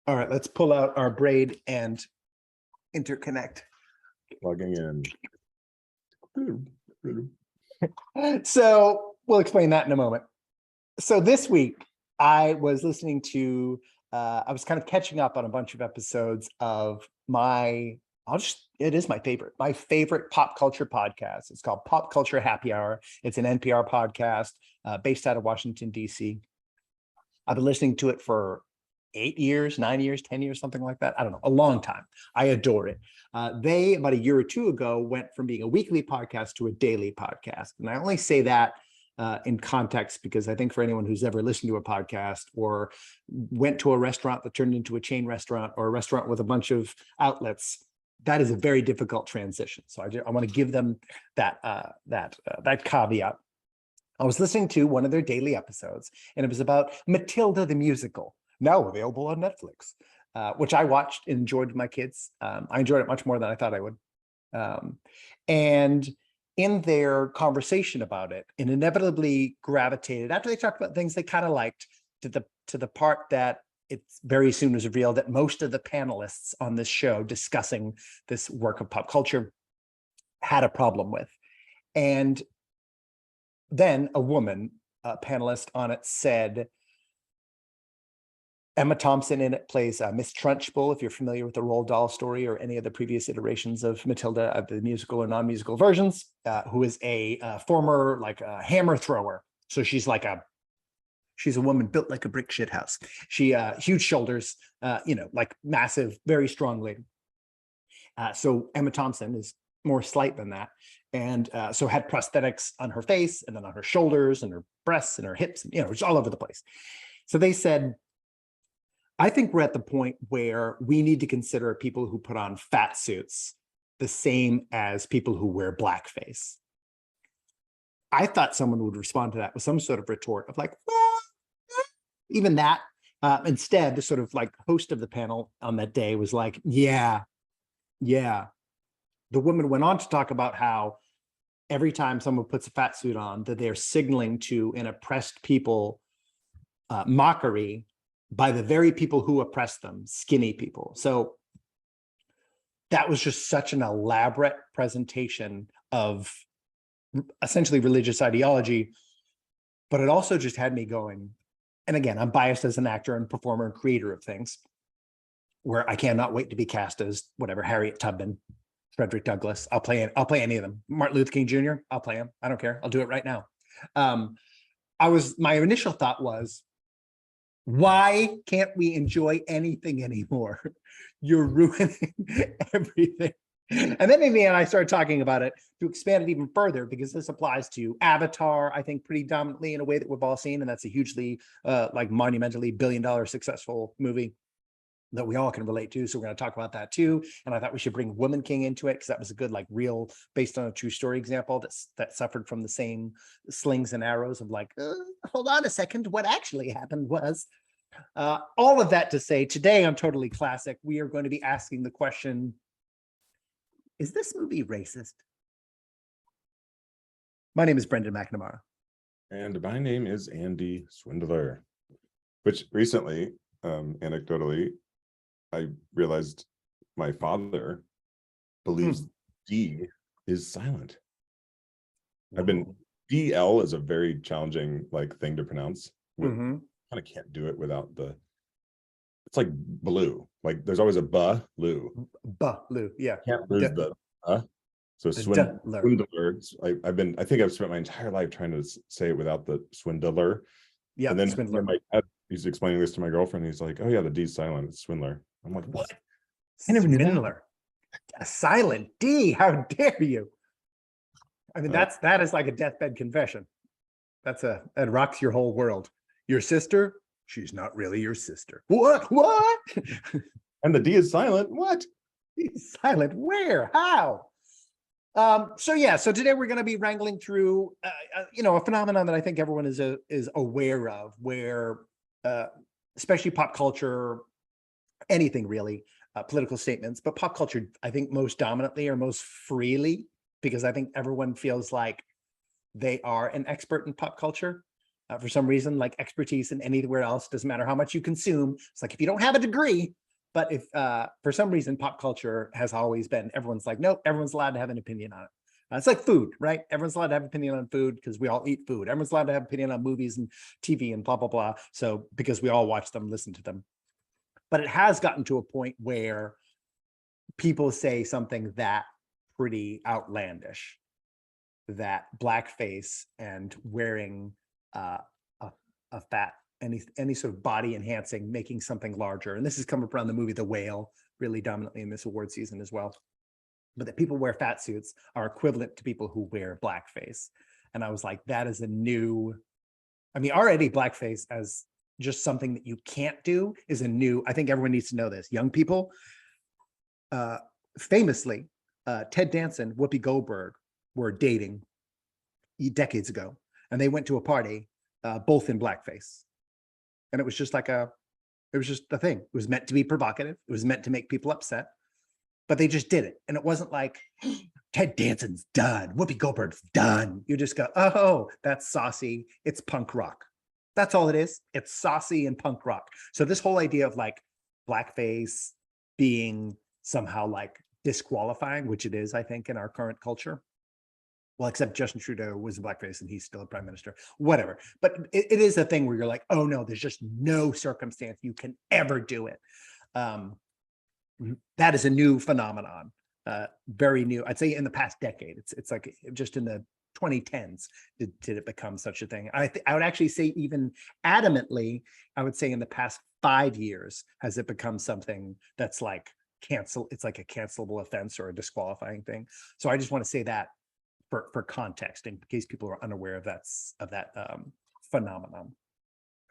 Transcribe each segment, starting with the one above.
All right, let's pull out our braid and interconnect. Plugging in. So we'll explain that in a moment. So this week I was listening to, I was kind of catching up on a bunch of episodes of it is my favorite pop culture podcast. It's called Pop Culture Happy Hour. It's an NPR podcast based out of Washington, D.C. I've been listening to it for 8 years, 9 years, 10 years, something like that. I don't know, a long time. I adore it. They, about a year or two ago, went from being a weekly podcast to a daily podcast. And I only say that in context because I think for anyone who's ever listened to a podcast or went to a restaurant that turned into a chain restaurant or a restaurant with a bunch of outlets, that is a very difficult transition. So I want to give them that caveat. I was listening to one of their daily episodes, and it was about Matilda the musical, now available on Netflix, which I watched and enjoyed with my kids. I enjoyed it much more than I thought I would. And in their conversation about it, it inevitably gravitated, after they talked about things they kind of liked, to the part that it's very soon was revealed that most of the panelists on this show discussing this work of pop culture had a problem with. And then a woman, a panelist on it, said, Emma Thompson in it plays Miss Trunchbull, if you're familiar with the Roald Dahl story or any of the previous iterations of Matilda, of the musical and non-musical versions, who is a former hammer thrower. So she's a woman built like a brick shit house. She huge shoulders, like massive, very strong lady. So Emma Thompson is more slight than that. And so had prosthetics on her face and then on her shoulders and her breasts and her hips, it's all over the place. So they said, I think we're at the point where we need to consider people who put on fat suits the same as people who wear blackface. I thought someone would respond to that with some sort of retort of well, even that. Instead, the sort of host of the panel on that day was like, yeah. The woman went on to talk about how every time someone puts a fat suit on, that they're signaling to an oppressed people mockery by the very people who oppress them, skinny people. So that was just such an elaborate presentation of essentially religious ideology, but it also just had me going, and again, I'm biased as an actor and performer and creator of things, where I cannot wait to be cast as whatever, Harriet Tubman, Frederick Douglass. I'll play any of them. Martin Luther King Jr., I'll play him. I don't care. I'll do it right now. My initial thought was, why can't we enjoy anything anymore? You're ruining everything. And then maybe I started talking about it to expand it even further, because this applies to Avatar, I think, pretty dominantly in a way that we've all seen. And that's a hugely monumentally billion-dollar successful movie that we all can relate to. So we're going to talk about that too. And I thought we should bring Woman King into it, because that was a good, real, based on a true story example that suffered from the same slings and arrows of hold on a second, what actually happened was. All of that to say, today on Totally Classic, we are going to be asking the question, is this movie racist? My name is Brendan McNamara. And my name is Andy Swindler, which recently, anecdotally, I realized my father believes D is silent. DL is a very challenging thing to pronounce. Kind of can't do it without it's like blue. There's always a ba-lu. Ba-lu, yeah. Can't lose the so swindler. I think I've spent my entire life trying to say it without the swindler. Yeah, and then swindler. He's explaining this to my girlfriend. He's like, oh yeah, the D's silent, it's swindler. I'm like, what? I never knew that. A silent D, how dare you? I mean, that is like a deathbed confession. That rocks your whole world. Your sister, she's not really your sister. What? And the D is silent. What? He's silent. Where? How? So today we're going to be wrangling through, a phenomenon that I think everyone is aware of, where especially pop culture, anything really, political statements, but pop culture, I think most dominantly or most freely, because I think everyone feels like they are an expert in pop culture. For some reason, like expertise in anywhere else, doesn't matter how much you consume. It's like if you don't have a degree, but if for some reason pop culture has always been, everyone's like, nope, everyone's allowed to have an opinion on it. It's like food, right? Everyone's allowed to have an opinion on food because we all eat food. Everyone's allowed to have an opinion on movies and TV and blah, blah, blah. So because we all watch them, listen to them. But it has gotten to a point where people say something that pretty outlandish, that blackface and wearing a fat, any sort of body enhancing, making something larger. And this has come up around the movie The Whale, really dominantly in this award season as well. But that people wear fat suits are equivalent to people who wear blackface. And I was like, that is a new, I mean, already blackface as just something that you can't do is a new, I think everyone needs to know this. Young people, famously, Ted Danson, Whoopi Goldberg were dating decades ago. And they went to a party, both in blackface. And it was just like it was just a thing. It was meant to be provocative. It was meant to make people upset. But they just did it. And it wasn't like, Ted Danson's done, Whoopi Goldberg's done. You just go, oh, that's saucy. It's punk rock. That's all it is. It's saucy and punk rock. So this whole idea of like blackface being somehow like disqualifying, which it is, I think, in our current culture. Well, except Justin Trudeau was a blackface and he's still a prime minister, whatever. But it is a thing where you're like, oh no, there's just no circumstance you can ever do it. That is a new phenomenon, very new. I'd say in the past decade. It's like just in the 2010s did it become such a thing. I would actually say even adamantly, I would say in the past 5 years has it become something that's like cancel. It's like a cancelable offense or a disqualifying thing. So I just want to say that for context in case people are unaware of that phenomenon.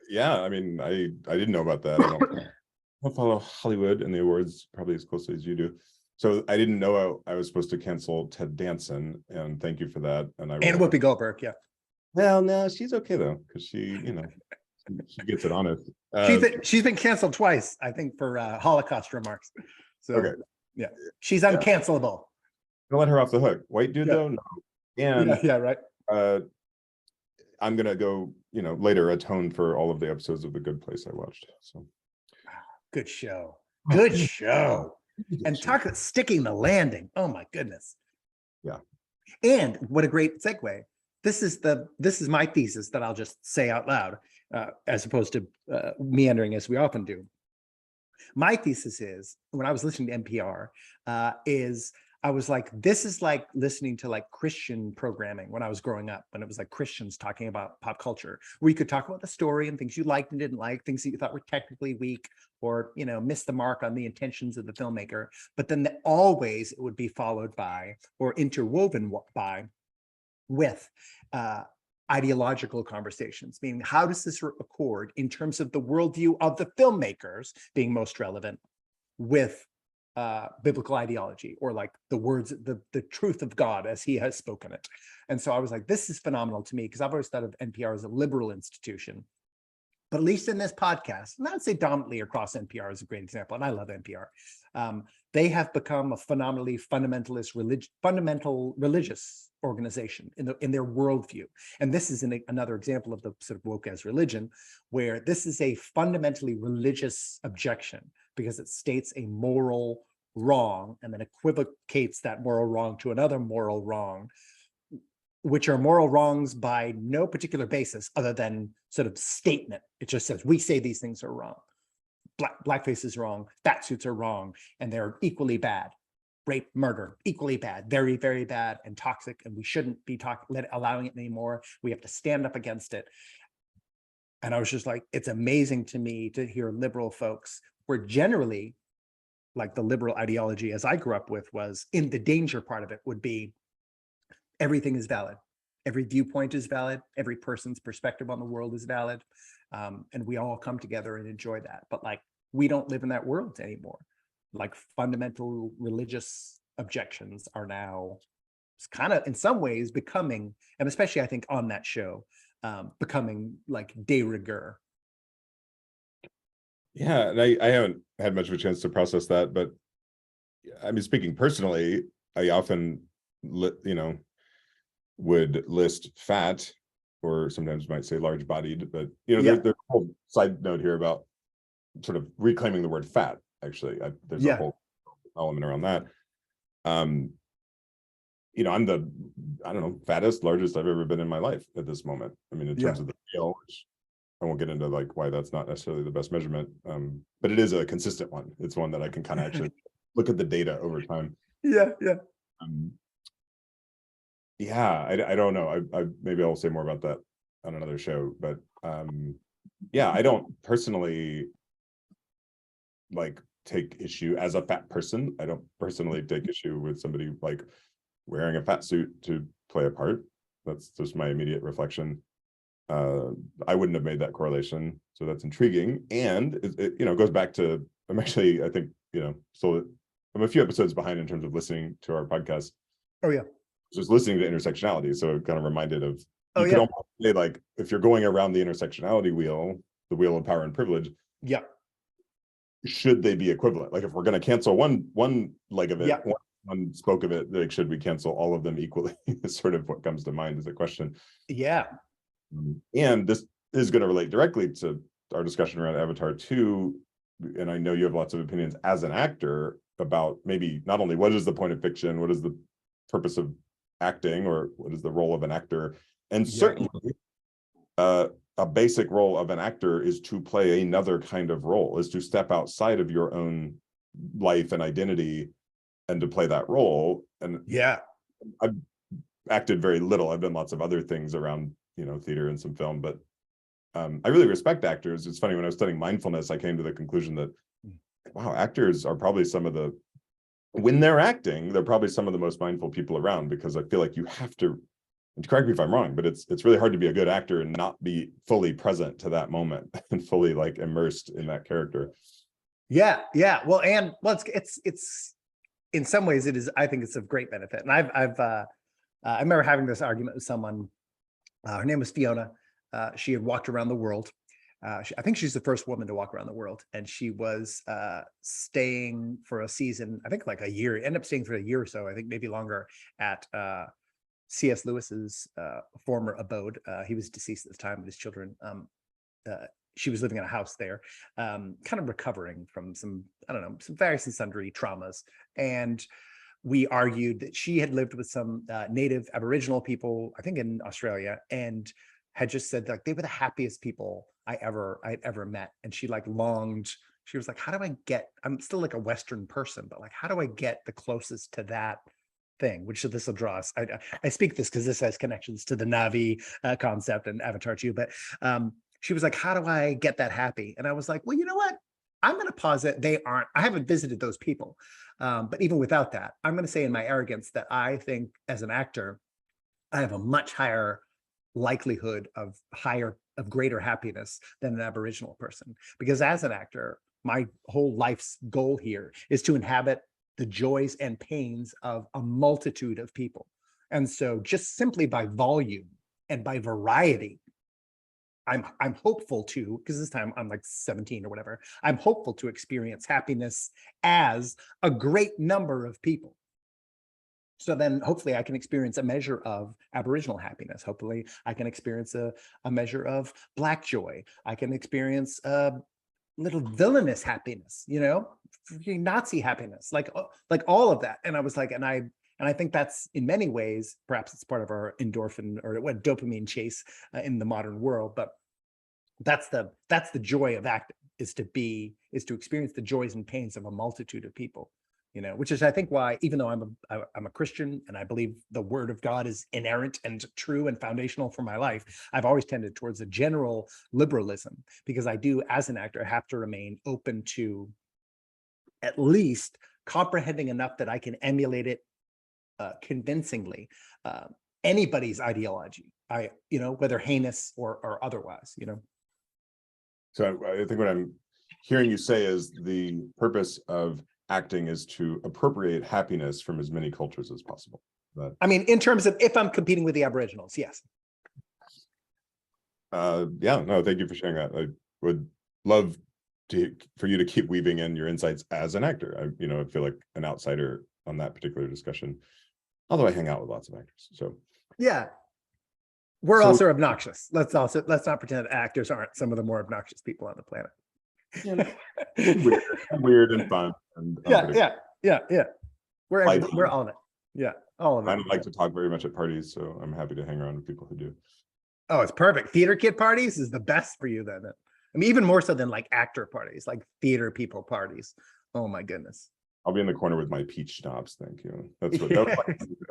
Yeah, I mean, I didn't know about that. I don't follow Hollywood and the awards probably as closely as you do. So I didn't know I was supposed to cancel Ted Danson, and thank you for that. And Whoopi Goldberg, yeah. Well, no, she's okay though, because she gets it honest. She's been canceled twice, I think, for Holocaust remarks. So okay. Yeah, she's uncancelable. Don't let her off the hook. White dude though, no. And yeah, right. I'm gonna go, later atone for all of the episodes of The Good Place I watched. So good show. Good show. And talk about sticking the landing. Oh my goodness. Yeah. And what a great segue. This is my thesis that I'll just say out loud, as opposed to meandering as we often do. My thesis is, when I was listening to NPR, I was like, this is like listening to like Christian programming when I was growing up, when it was like Christians talking about pop culture, where you could talk about the story and things you liked and didn't like, things that you thought were technically weak or, missed the mark on the intentions of the filmmaker. But then always it would be followed by or interwoven with ideological conversations, meaning how does this accord in terms of the worldview of the filmmakers being most relevant with biblical ideology, or like the words, the truth of God as he has spoken it. And so I was like, this is phenomenal to me, because I've always thought of NPR as a liberal institution. But at least in this podcast, and I would say dominantly across NPR is a great example, and I love NPR. They have become a phenomenally fundamental religious organization in their worldview. And this is another example of the sort of woke as religion, where this is a fundamentally religious objection, because it states a moral wrong and then equivocates that moral wrong to another moral wrong, which are moral wrongs by no particular basis other than sort of statement. It just says, we say these things are wrong. Blackface is wrong, fat suits are wrong, and they're equally bad. Rape, murder, equally bad, very, very bad and toxic, and we shouldn't be allowing it anymore. We have to stand up against it. And I was just like, it's amazing to me to hear liberal folks, where generally, like the liberal ideology as I grew up with was, in the danger part of it would be, everything is valid. Every viewpoint is valid. Every person's perspective on the world is valid. And we all come together and enjoy that. But like, we don't live in that world anymore. Like fundamental religious objections are now kind of in some ways becoming, and especially I think on that show, becoming like de rigueur. Yeah, and I haven't had much of a chance to process that, but I mean, speaking personally, I often would list fat or sometimes might say large-bodied, but you know, Yeah. there's a whole side note here about sort of reclaiming the word fat. Actually, there's a Yeah. whole element around that. You know, I'm the, I don't know, fattest, largest I've ever been in my life at this moment. I mean, in terms of the scale, which I won't get into like why that's not necessarily the best measurement, but it is a consistent one. It's one that I can kind of actually look at the data over time. Yeah. Yeah. Yeah, I don't know. I maybe I'll say more about that on another show, but yeah, I don't personally like take issue as a fat person. I don't personally take issue with somebody like wearing a fat suit to play a part. That's just my immediate reflection. I wouldn't have made that correlation, so that's intriguing. And it you know, goes back to, I'm actually, I think, you know, so I'm a few episodes behind in terms of listening to our podcast. Oh yeah. Just listening to intersectionality, so kind of reminded of, Oh you could yeah. almost say, like, if you're going around the intersectionality wheel, the wheel of power and privilege, Yeah. should they be equivalent? Like, if we're going to cancel one leg of it, Yeah. one spoke of it, like, should we cancel all of them equally? Is sort of what comes to mind as a question. Yeah. And this is going to relate directly to our discussion around Avatar 2. And I know you have lots of opinions as an actor about maybe not only what is the point of fiction, what is the purpose of acting, or what is the role of an actor, and certainly a basic role of an actor is to play another kind of role, is to step outside of your own life and identity and to play that role. And Yeah. I've acted very little. I've done lots of other things around, you know, theater and some film, but I really respect actors. It's funny, when I was studying mindfulness, I came to the conclusion that, wow, actors are probably some of the, when they're acting, they're probably some of the most mindful people around, because I feel like you have to, and correct me if I'm wrong, but it's really hard to be a good actor and not be fully present to that moment and fully like immersed in that character. Yeah. Yeah. Well, and well, it's in some ways it is, I think it's of great benefit. And I remember having this argument with someone, her name was Fiona. She had walked around the world. I think she's the first woman to walk around the world, and she was staying for a season, I think like a year, ended up staying for a year or so, I think maybe longer, at C.S. Lewis's former abode. He was deceased at the time with his children. She was living in a house there, kind of recovering from some, I don't know, some various and sundry traumas. And we argued that she had lived with some native Aboriginal people, I think in Australia, and had just said like they were the happiest people I'd ever met. And she like longed, she was like, how do I get, I'm still like a Western person, but like, how do I get the closest to that thing? Which this will draw us. I speak this because this has connections to the Na'vi concept and Avatar 2, but she was like, how do I get that happy? And I was like, well, you know what? I'm going to posit they aren't, I haven't visited those people. But even without that, I'm going to say in my arrogance that I think as an actor, I have a much higher likelihood of greater happiness than an Aboriginal person. Because as an actor, my whole life's goal here is to inhabit the joys and pains of a multitude of people. And so just simply by volume and by variety, I'm hopeful to, because this time I'm like 17 or whatever, I'm hopeful to experience happiness as a great number of people. So then hopefully I can experience a measure of Aboriginal happiness. Hopefully I can experience a measure of Black joy. I can experience a little villainous happiness, you know, Nazi happiness, like all of that. And I was like, and I think that's in many ways, perhaps it's part of our endorphin or what dopamine chase in the modern world, but that's the joy of acting, is to experience the joys and pains of a multitude of people, you know, which is I think why, even though I'm a Christian and I believe the word of God is inerrant and true and foundational for my life, I've always tended towards a general liberalism, because I do, as an actor, have to remain open to at least comprehending enough that I can emulate it convincingly, anybody's ideology, you know, whether heinous or otherwise, you know. So I think what I'm hearing you say is the purpose of acting is to appropriate happiness from as many cultures as possible. I mean, in terms of if I'm competing with the Aboriginals, yes. Yeah, no, thank you for sharing that. I would love for you to keep weaving in your insights as an actor. I feel like an outsider on that particular discussion, although I hang out with lots of actors. So yeah. We're So- also obnoxious. Let's not pretend that actors aren't some of the more obnoxious people on the planet. weird and fun and Yeah. We're Like- all of it. Yeah, all of I it. don't like to talk very much at parties, so I'm happy to hang around with people who do. Oh, it's perfect. Theater kid parties is the best for you then. I mean, even more so than like actor parties, like theater people parties. Oh my goodness. I'll be in the corner with my peach schnapps. Thank you. That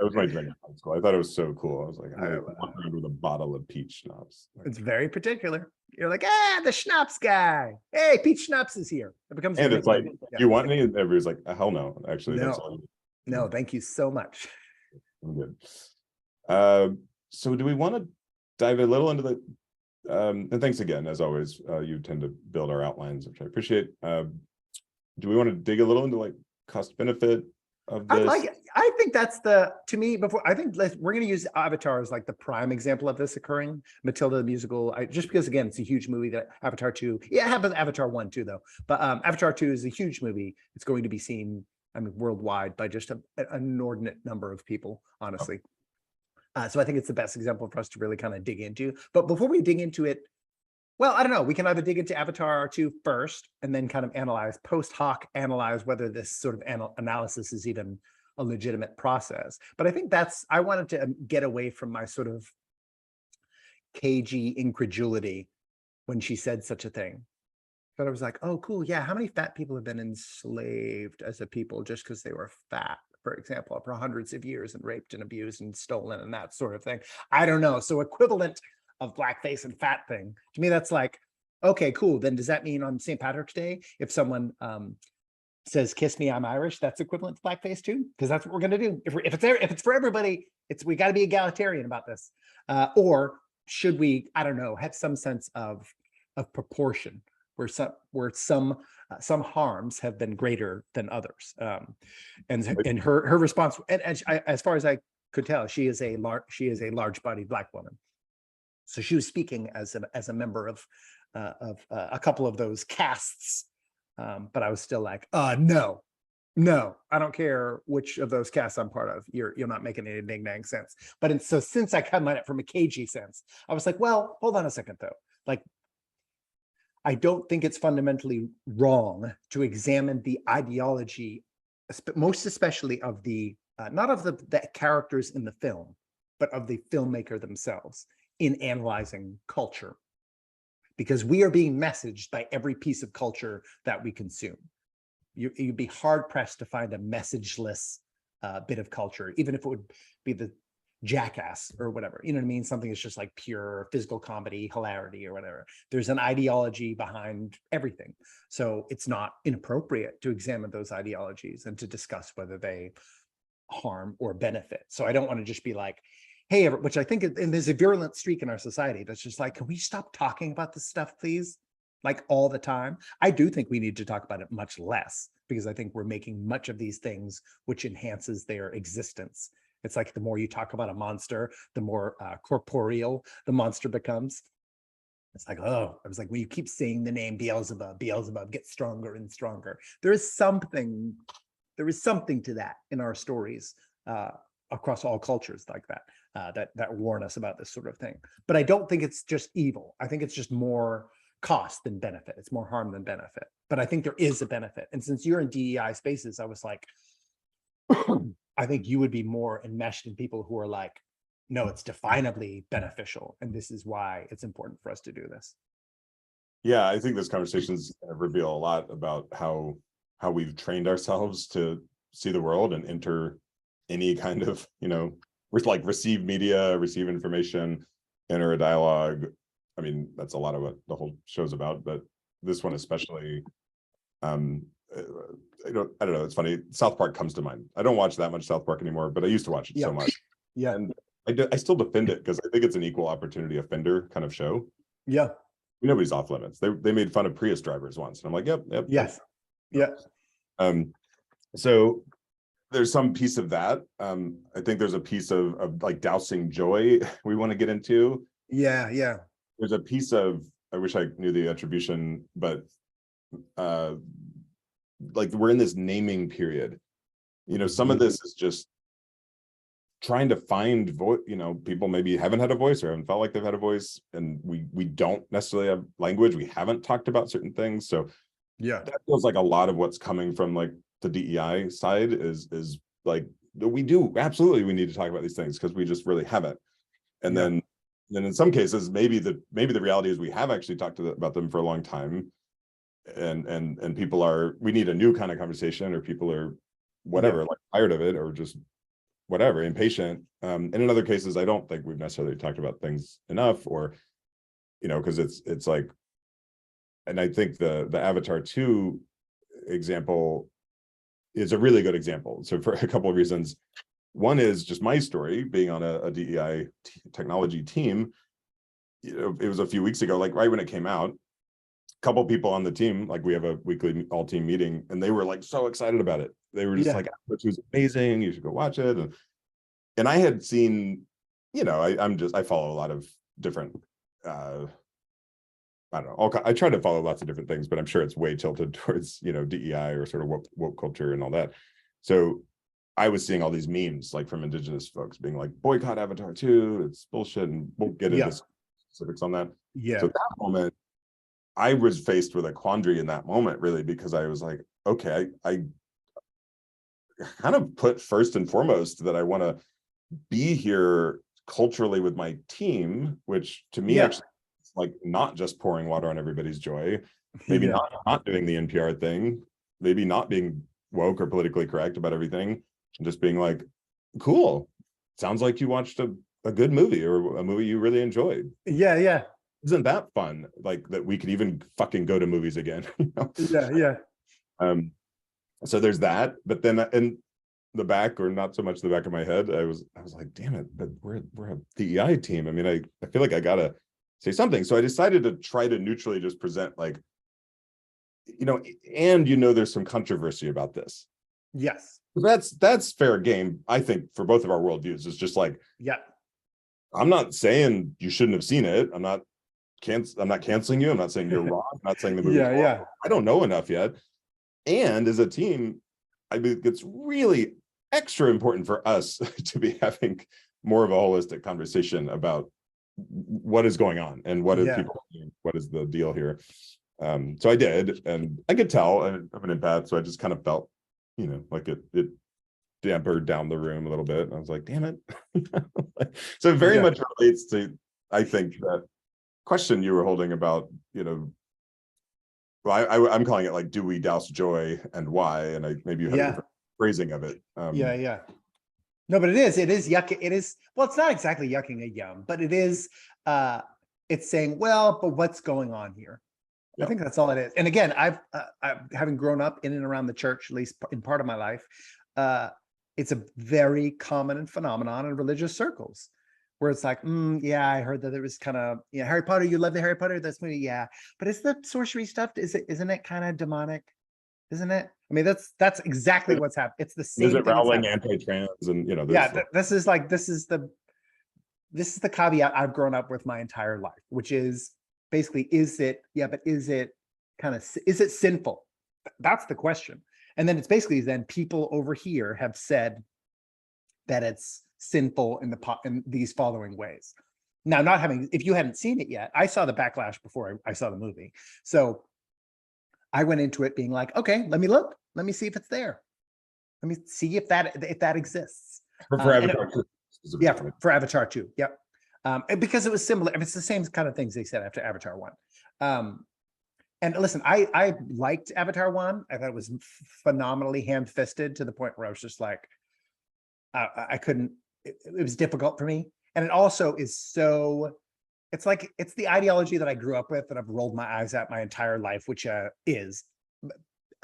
was my drink in high school. I thought it was so cool. I was like, I'm gonna walk around with a bottle of peach schnapps. It's very particular. You're like, the schnapps guy. Hey, Peach Schnapps is here. It becomes And it's like, yeah. do you want any? And everybody's like, hell no. Actually, that's No. all. No, thank you so much. I'm good. So do we want to dive a little into the and thanks again, as always. You tend to build our outlines, which I appreciate. Do we want to dig a little into like cost benefit of this? I think that's to me, before I think we're going to use Avatar as like the prime example of this occurring. Matilda the musical, just because again, it's a huge movie. That Avatar 2, yeah, it happens Avatar 1 too though, but Avatar 2 is a huge movie. It's going to be seen, I mean, worldwide by just an inordinate number of people, honestly. So I think it's the best example for us to really kind of dig into. But before we dig into it, well, I don't know. We can either dig into Avatar 2 first and then kind of analyze post hoc, analyze whether this sort of analysis is even a legitimate process. But I think I wanted to get away from my sort of cagey incredulity when she said such a thing. But I was like, oh, cool. Yeah. How many fat people have been enslaved as a people just because they were fat, for example, for hundreds of years and raped and abused and stolen and that sort of thing? I don't know. So equivalent of blackface and fat thing. To me, that's like, okay, cool. Then does that mean on St. Patrick's Day, if someone says, kiss me, I'm Irish, that's equivalent to blackface too? Because that's what we're going to do. If it's for everybody, we got to be egalitarian about this. Or should we, I don't know, have some sense of proportion where some harms have been greater than others. And her response, and as far as I could tell, she is a large-bodied Black woman. So she was speaking as a member of a couple of those castes, but I was still like, no, I don't care which of those castes I'm part of. You're not making any dang sense. But so since I come at it from a cagey sense, I was like, well, hold on a second though. Like, I don't think it's fundamentally wrong to examine the ideology, most especially of the not of the characters in the film, but of the filmmaker themselves in analyzing culture, because we are being messaged by every piece of culture that we consume. You'd be hard pressed to find a messageless bit of culture, even if it would be the Jackass or whatever, you know what I mean? Something that's just like pure physical comedy, hilarity or whatever. There's an ideology behind everything. So it's not inappropriate to examine those ideologies and to discuss whether they harm or benefit. So I don't want to just be like, hey, which I think, and there's a virulent streak in our society that's just like, can we stop talking about this stuff, please? Like all the time. I do think we need to talk about it much less, because I think we're making much of these things which enhances their existence. It's like the more you talk about a monster, the more corporeal the monster becomes. It's like, oh, I was like, when you keep saying the name Beelzebub gets stronger and stronger. There is something to that in our stories across all cultures like that, that warn us about this sort of thing. But I don't think it's just evil. I think it's just more cost than benefit. It's more harm than benefit. But I think there is a benefit. And since you're in DEI spaces, I was like, I think you would be more enmeshed in people who are like, no, it's definably beneficial. And this is why it's important for us to do this. Yeah, I think this conversation's going to reveal a lot about how we've trained ourselves to see the world and enter any kind of, like receive media, receive information, enter a dialogue. I mean, that's a lot of what the whole show's about, but this one especially, I don't know. It's funny. South Park comes to mind. I don't watch that much South Park anymore, but I used to watch it so much. Yeah. And I still defend it because I think it's an equal opportunity offender kind of show. Yeah. Nobody's off limits. They made fun of Prius drivers once, and I'm like, yep. Yes. Yeah. So there's some piece of that. I think there's a piece of like dousing joy we want to get into. Yeah. Yeah. There's a piece of, I wish I knew the attribution, but like we're in this naming period. Some of this is just trying to find people maybe haven't had a voice or haven't felt like they've had a voice, and we don't necessarily have language. We haven't talked about certain things. So Yeah. that feels like a lot of what's coming from like the DEI side is like, we absolutely need to talk about these things because we just really haven't. And Yeah. then in some cases, maybe the reality is we have actually talked about them for a long time, and people we need a new kind of conversation, or people are whatever, like tired of it, or just whatever, impatient. And in other cases, I don't think we've necessarily talked about things enough, or because it's like, and I think the Avatar 2 example is a really good example. So for a couple of reasons. One is just my story being on a DEI technology team. It was a few weeks ago, like right when it came out, a couple people on the team, like we have a weekly all team meeting, and they were like so excited about it. They were just like, which was amazing, you should go watch it. And I had seen, I follow a lot of different, I don't know, I try to follow lots of different things, but I'm sure it's way tilted towards, DEI or sort of woke culture and all that. So I was seeing all these memes like from indigenous folks being like, boycott Avatar 2, it's bullshit, and we'll get into specifics on that. So that moment, I was faced with a quandary in that moment, really, because I was like, okay, I kind of put first and foremost that I want to be here culturally with my team, which to me actually is like not just pouring water on everybody's joy, maybe not doing the NPR thing, maybe not being woke or politically correct about everything, and just being like, cool, sounds like you watched a good movie, or a movie you really enjoyed. Isn't that fun? Like that we could even fucking go to movies again. So there's that. But then in the back, or not so much the back of my head, I was like, damn it, but we're a DEI team. I mean, I feel like I gotta say something. So I decided to try to neutrally just present like, and there's some controversy about this. That's fair game, I think, for both of our worldviews. It's just like, I'm not saying you shouldn't have seen it. I'm not canceling you. I'm not saying you're wrong. I'm not saying the movie's wrong. I don't know enough yet. And as a team, I mean, it's really extra important for us to be having more of a holistic conversation about what is going on and what is the deal here. So I did, and I could tell I'm an empath, so I just kind of felt, like it dampered down the room a little bit. And I was like, damn it. So it very much relates to, I think, that question you were holding about, well, I'm calling it like, do we douse joy and why? And maybe you had a different phrasing of it. No, but it is yuck. It is, well, it's not exactly yucking a yum, but it is, it's saying, well, but what's going on here? I think that's all it is. And again, I've having grown up in and around the church, at least in part of my life, it's a very common phenomenon in religious circles, where it's like, I heard that there was kind of, Harry Potter, you love the Harry Potter, this movie, but is the sorcery stuff, isn't it kind of demonic? Isn't it? I mean, that's exactly what's happening. It's the same thing. Rowling anti-trans, and this is the caveat I've grown up with my entire life, which is basically, is it sinful? That's the question. And then it's basically, then people over here have said that it's sinful in these following ways. Now, if you hadn't seen it yet, I saw the backlash before I saw the movie. So I went into it being like, okay, let me look. Let me see if it's there. Let me see if that exists. For Avatar 2. For Avatar 2. Yep. Because it was similar. I mean, it's the same kind of things they said after Avatar 1. And listen, I liked Avatar 1. I thought it was phenomenally ham-fisted, to the point where I was just like, I couldn't, it was difficult for me. And it also is so, it's the ideology that I grew up with, that I've rolled my eyes at my entire life, which is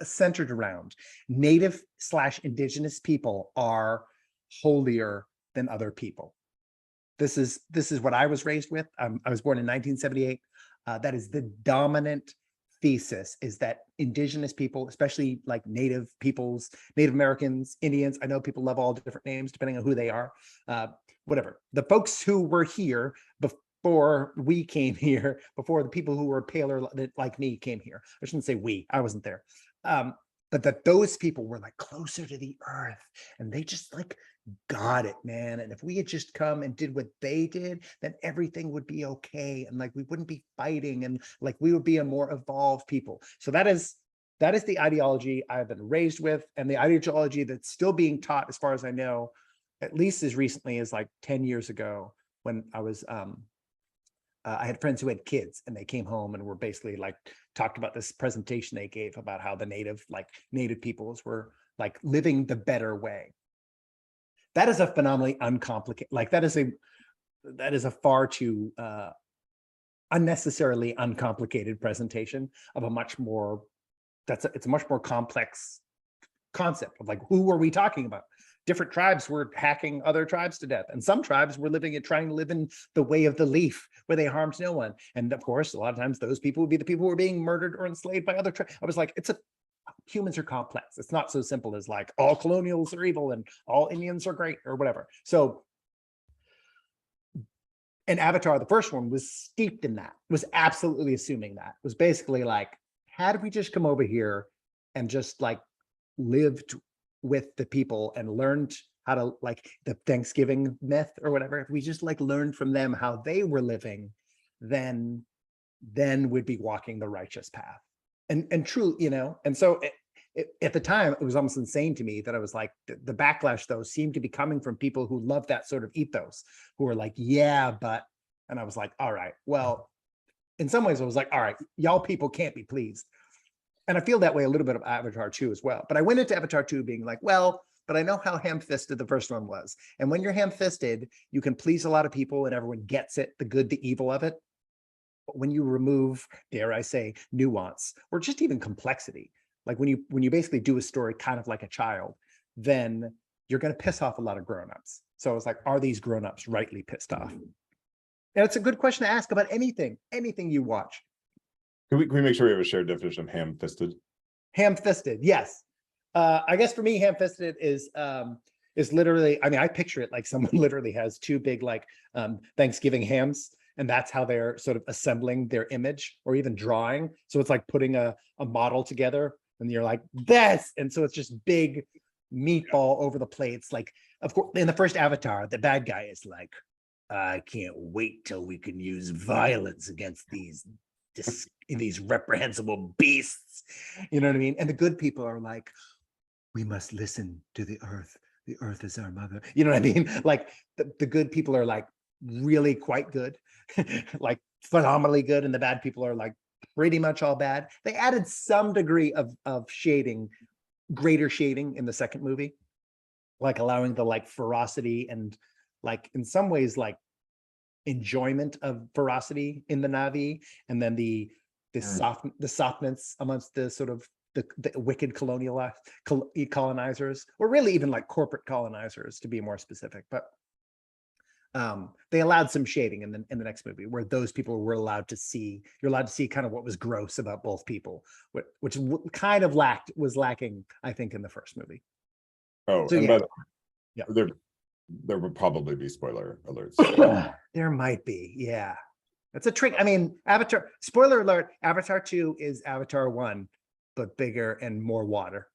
centered around Native/indigenous people are holier than other people. This is what I was raised with. I was born in 1978. That is the dominant thesis, is that indigenous people, especially like Native peoples, Native Americans, Indians, I know people love all different names depending on who they are, whatever. The folks who were here before we came here, before the people who were paler like me came here. I shouldn't say we, I wasn't there. But that those people were like closer to the earth, and they just like got it, man. And if we had just come and did what they did, then everything would be okay. And like, we wouldn't be fighting, and like, we would be a more evolved people. So that is the ideology I've been raised with, and the ideology that's still being taught, as far as I know, at least as recently as like 10 years ago, when I was, I had friends who had kids, and they came home and were basically like, talked about this presentation they gave about how the native peoples were like living the better way. That is a phenomenally uncomplicated, like that is a far too unnecessarily uncomplicated presentation of a much more, it's a much more complex concept of like, who were we talking about? Different tribes were hacking other tribes to death, and some tribes were trying to live in the way of the leaf, where they harmed no one. And of course, a lot of times those people would be the people who were being murdered or enslaved by other tribes. I was like, humans are complex. It's not so simple as like all colonials are evil and all Indians are great or whatever. So, and Avatar, the first one, was steeped in that, was absolutely assuming that, was basically like, had we just come over here and just like lived with the people and learned how to, like the Thanksgiving myth or whatever, if we just like learned from them how they were living, then we'd be walking the righteous path. And true, and so at the time, it was almost insane to me that I was like, the backlash though seemed to be coming from people who love that sort of ethos, who were like, yeah, but, and I was like, all right, well, in some ways I was like, all right, y'all people can't be pleased. And I feel that way a little bit of Avatar 2 as well. But I went into Avatar 2 being like, well, but I know how ham-fisted the first one was. And when you're ham-fisted, you can please a lot of people and everyone gets it, the good, the evil of it. But when you remove, dare I say, nuance or just even complexity, like when you basically do a story kind of like a child, then you're going to piss off a lot of grown-ups. So it's like, are these grown-ups rightly pissed off? And it's a good question to ask about anything you watch. Can we make sure we have a shared definition of ham-fisted? Ham-fisted, yes. I guess for me, ham-fisted is literally, I mean, I picture it like someone literally has two big like Thanksgiving hams, and that's how they're sort of assembling their image or even drawing. So it's like putting a model together, and you're like, this, and so it's just big meatball over the plates. Like, of course, in the first Avatar, the bad guy is like, I can't wait till we can use violence against these reprehensible beasts. You know what I mean? And the good people are like, we must listen to the earth. The earth is our mother. You know what I mean? Like the good people are like really quite good, like phenomenally good. And the bad people are like pretty much all bad. They added some degree of shading, greater shading in the second movie, like allowing the like ferocity and like in some ways like enjoyment of ferocity in the Na'vi, and then the softness amongst the sort of the wicked colonizers, or really even like corporate colonizers, to be more specific. But they allowed some shading in the next movie, where those people were allowed to see, you're allowed to see kind of what was gross about both people, which kind of was lacking, I think, in the first movie. Oh, so, and yeah, there would probably be spoiler alerts. There might be, yeah. That's a trick. I mean, Avatar, spoiler alert, Avatar 2 is Avatar 1, but bigger and more water.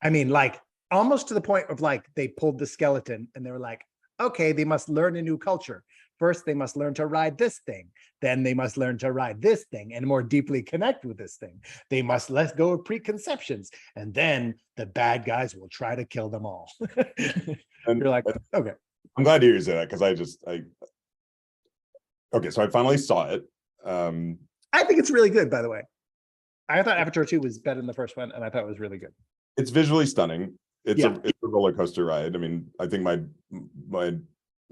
I mean, like almost to the point of like they pulled the skeleton and they were like, okay, they must learn a new culture. First, they must learn to ride this thing. Then they must learn to ride this thing and more deeply connect with this thing. They must let go of preconceptions. And then the bad guys will try to kill them all. And you're like, okay. I'm glad to hear you say that, because okay, so I finally saw it. I think it's really good, by the way. I thought Avatar 2 was better than the first one, and I thought it was really good. It's visually stunning. It's a roller coaster ride. I mean, I think my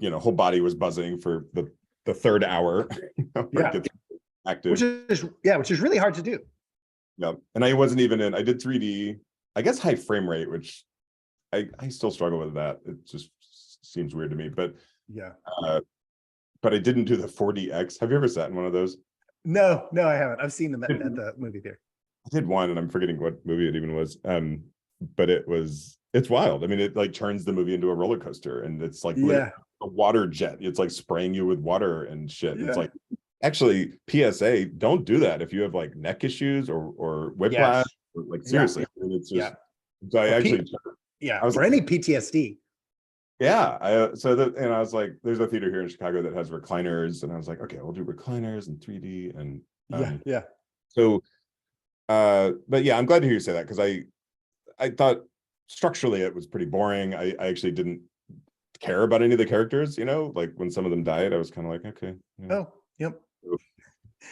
whole body was buzzing for the third hour. Active. Which is really hard to do. Yeah, and I wasn't even in. I did 3D. I guess high frame rate, which I still struggle with that. It just seems weird to me. But yeah. But I didn't do the 4DX. Have you ever sat in one of those? No, I haven't. I've seen them at the movie theater. I did one, and I'm forgetting what movie it even was. But it's wild. I mean, it like turns the movie into a roller coaster, and it's like a water jet. It's like spraying you with water and shit. Yeah. It's like, actually, PSA, don't do that if you have like neck issues or whiplash. Or, like seriously, I mean, it's just. So I actually, for any PTSD. Yeah, and I was like, there's a theater here in Chicago that has recliners, and I was like, okay, we'll do recliners and 3D, and Yeah, yeah, so but yeah, I'm glad to hear you say that, because I thought structurally it was pretty boring. I actually didn't care about any of the characters, like when some of them died, I was kind of like, okay, oh, yep,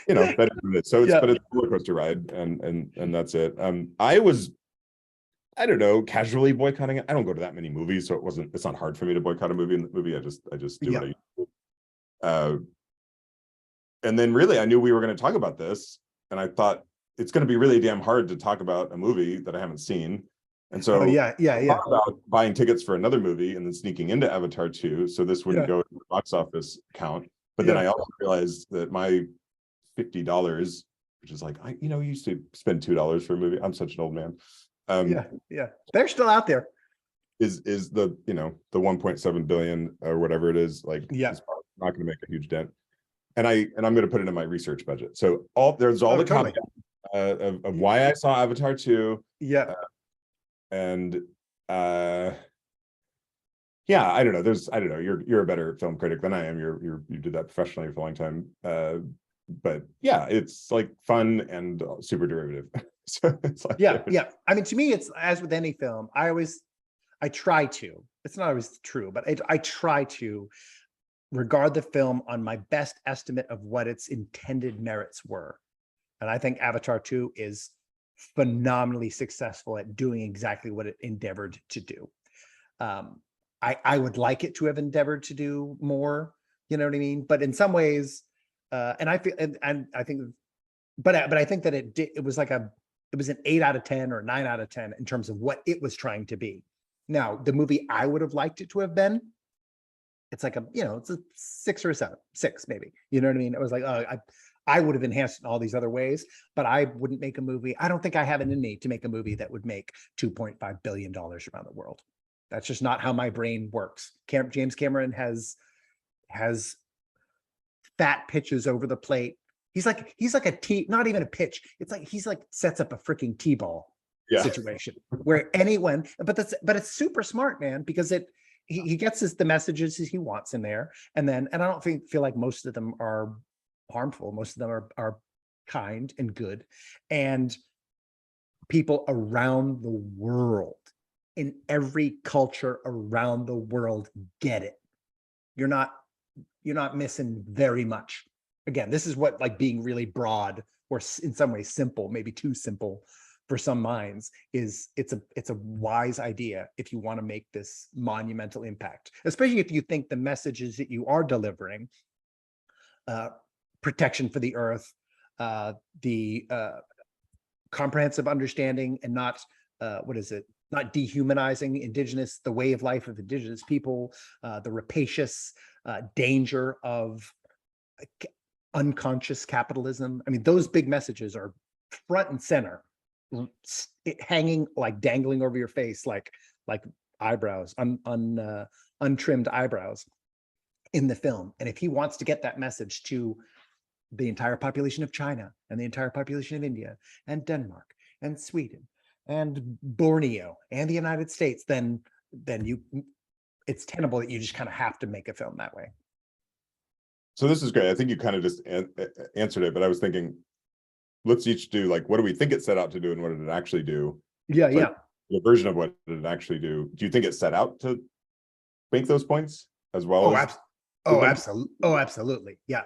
that is what it is. So yeah, but it's a roller coaster ride, and that's it. I don't know, casually boycotting it. I don't go to that many movies, so it's not hard for me to boycott a movie. In the movie, I just do yeah. what I do. And then really I knew we were going to talk about this, and I thought it's going to be really damn hard to talk about a movie that I haven't seen. And Oh, so yeah, yeah, I yeah, thought about buying tickets for another movie and then sneaking into Avatar 2, so this wouldn't yeah, go in the box office count. But then yeah, I also realized that my $50, which is like, I used to spend $2 for a movie. I'm such an old man. yeah, yeah. They're still out there. Is the the 1.7 billion or whatever it is, like, Yeah. it's not going to make a huge dent. And I'm going to put it in my research budget. So there's all Oh, the totally. caveats of why I saw Avatar 2. Yeah. And yeah, I don't know. I don't know. You're a better film critic than I am. You did that professionally for a long time. But yeah, it's like fun and super derivative. So it's like, Yeah, yeah. I mean, to me, it's as with any film, I try to, it's not always true, but I try to regard the film on my best estimate of what its intended merits were. And I think Avatar 2 is phenomenally successful at doing exactly what it endeavored to do. I would like it to have endeavored to do more, you know what I mean? But in some ways, and I feel, and I think, but I think that it was it was an 8 out of 10 or 9 out of 10 in terms of what it was trying to be. Now, the movie I would have liked it to have been, it's like it's a 6 or a 7, 6 maybe. You know what I mean? It was like, I would have enhanced in all these other ways, but I wouldn't make a movie. I don't think I have it in me to make a movie that would make $2.5 billion around the world. That's just not how my brain works. James Cameron has fat pitches over the plate. He's like a T, not even a pitch. It's like he's like sets up a freaking T-ball yeah. situation where anyone, but it's super smart, man, because he gets the messages he wants in there, and I don't feel like most of them are harmful. Most of them are kind and good, and people around the world, in every culture around the world, get it. You're not missing very much. Again, this is what, like, being really broad or in some ways simple, maybe too simple for some minds, is it's a wise idea if you want to make this monumental impact, especially if you think the messages that you are delivering, protection for the earth, the comprehensive understanding, and not not dehumanizing the way of life of indigenous people, the rapacious danger of unconscious capitalism. I mean, those big messages are front and center, hanging, like dangling over your face, like eyebrows, untrimmed eyebrows in the film. And if he wants to get that message to the entire population of China and the entire population of India and Denmark and Sweden and Borneo and the United States, then it's tenable that you just kind of have to make a film that way. So this is great. I think you kind of just answered it, but I was thinking, let's each do, like, what do we think it set out to do and what did it actually do? Yeah, so, yeah. The version of what did it actually do? Do you think it set out to make those points as well? Absolutely. Yeah.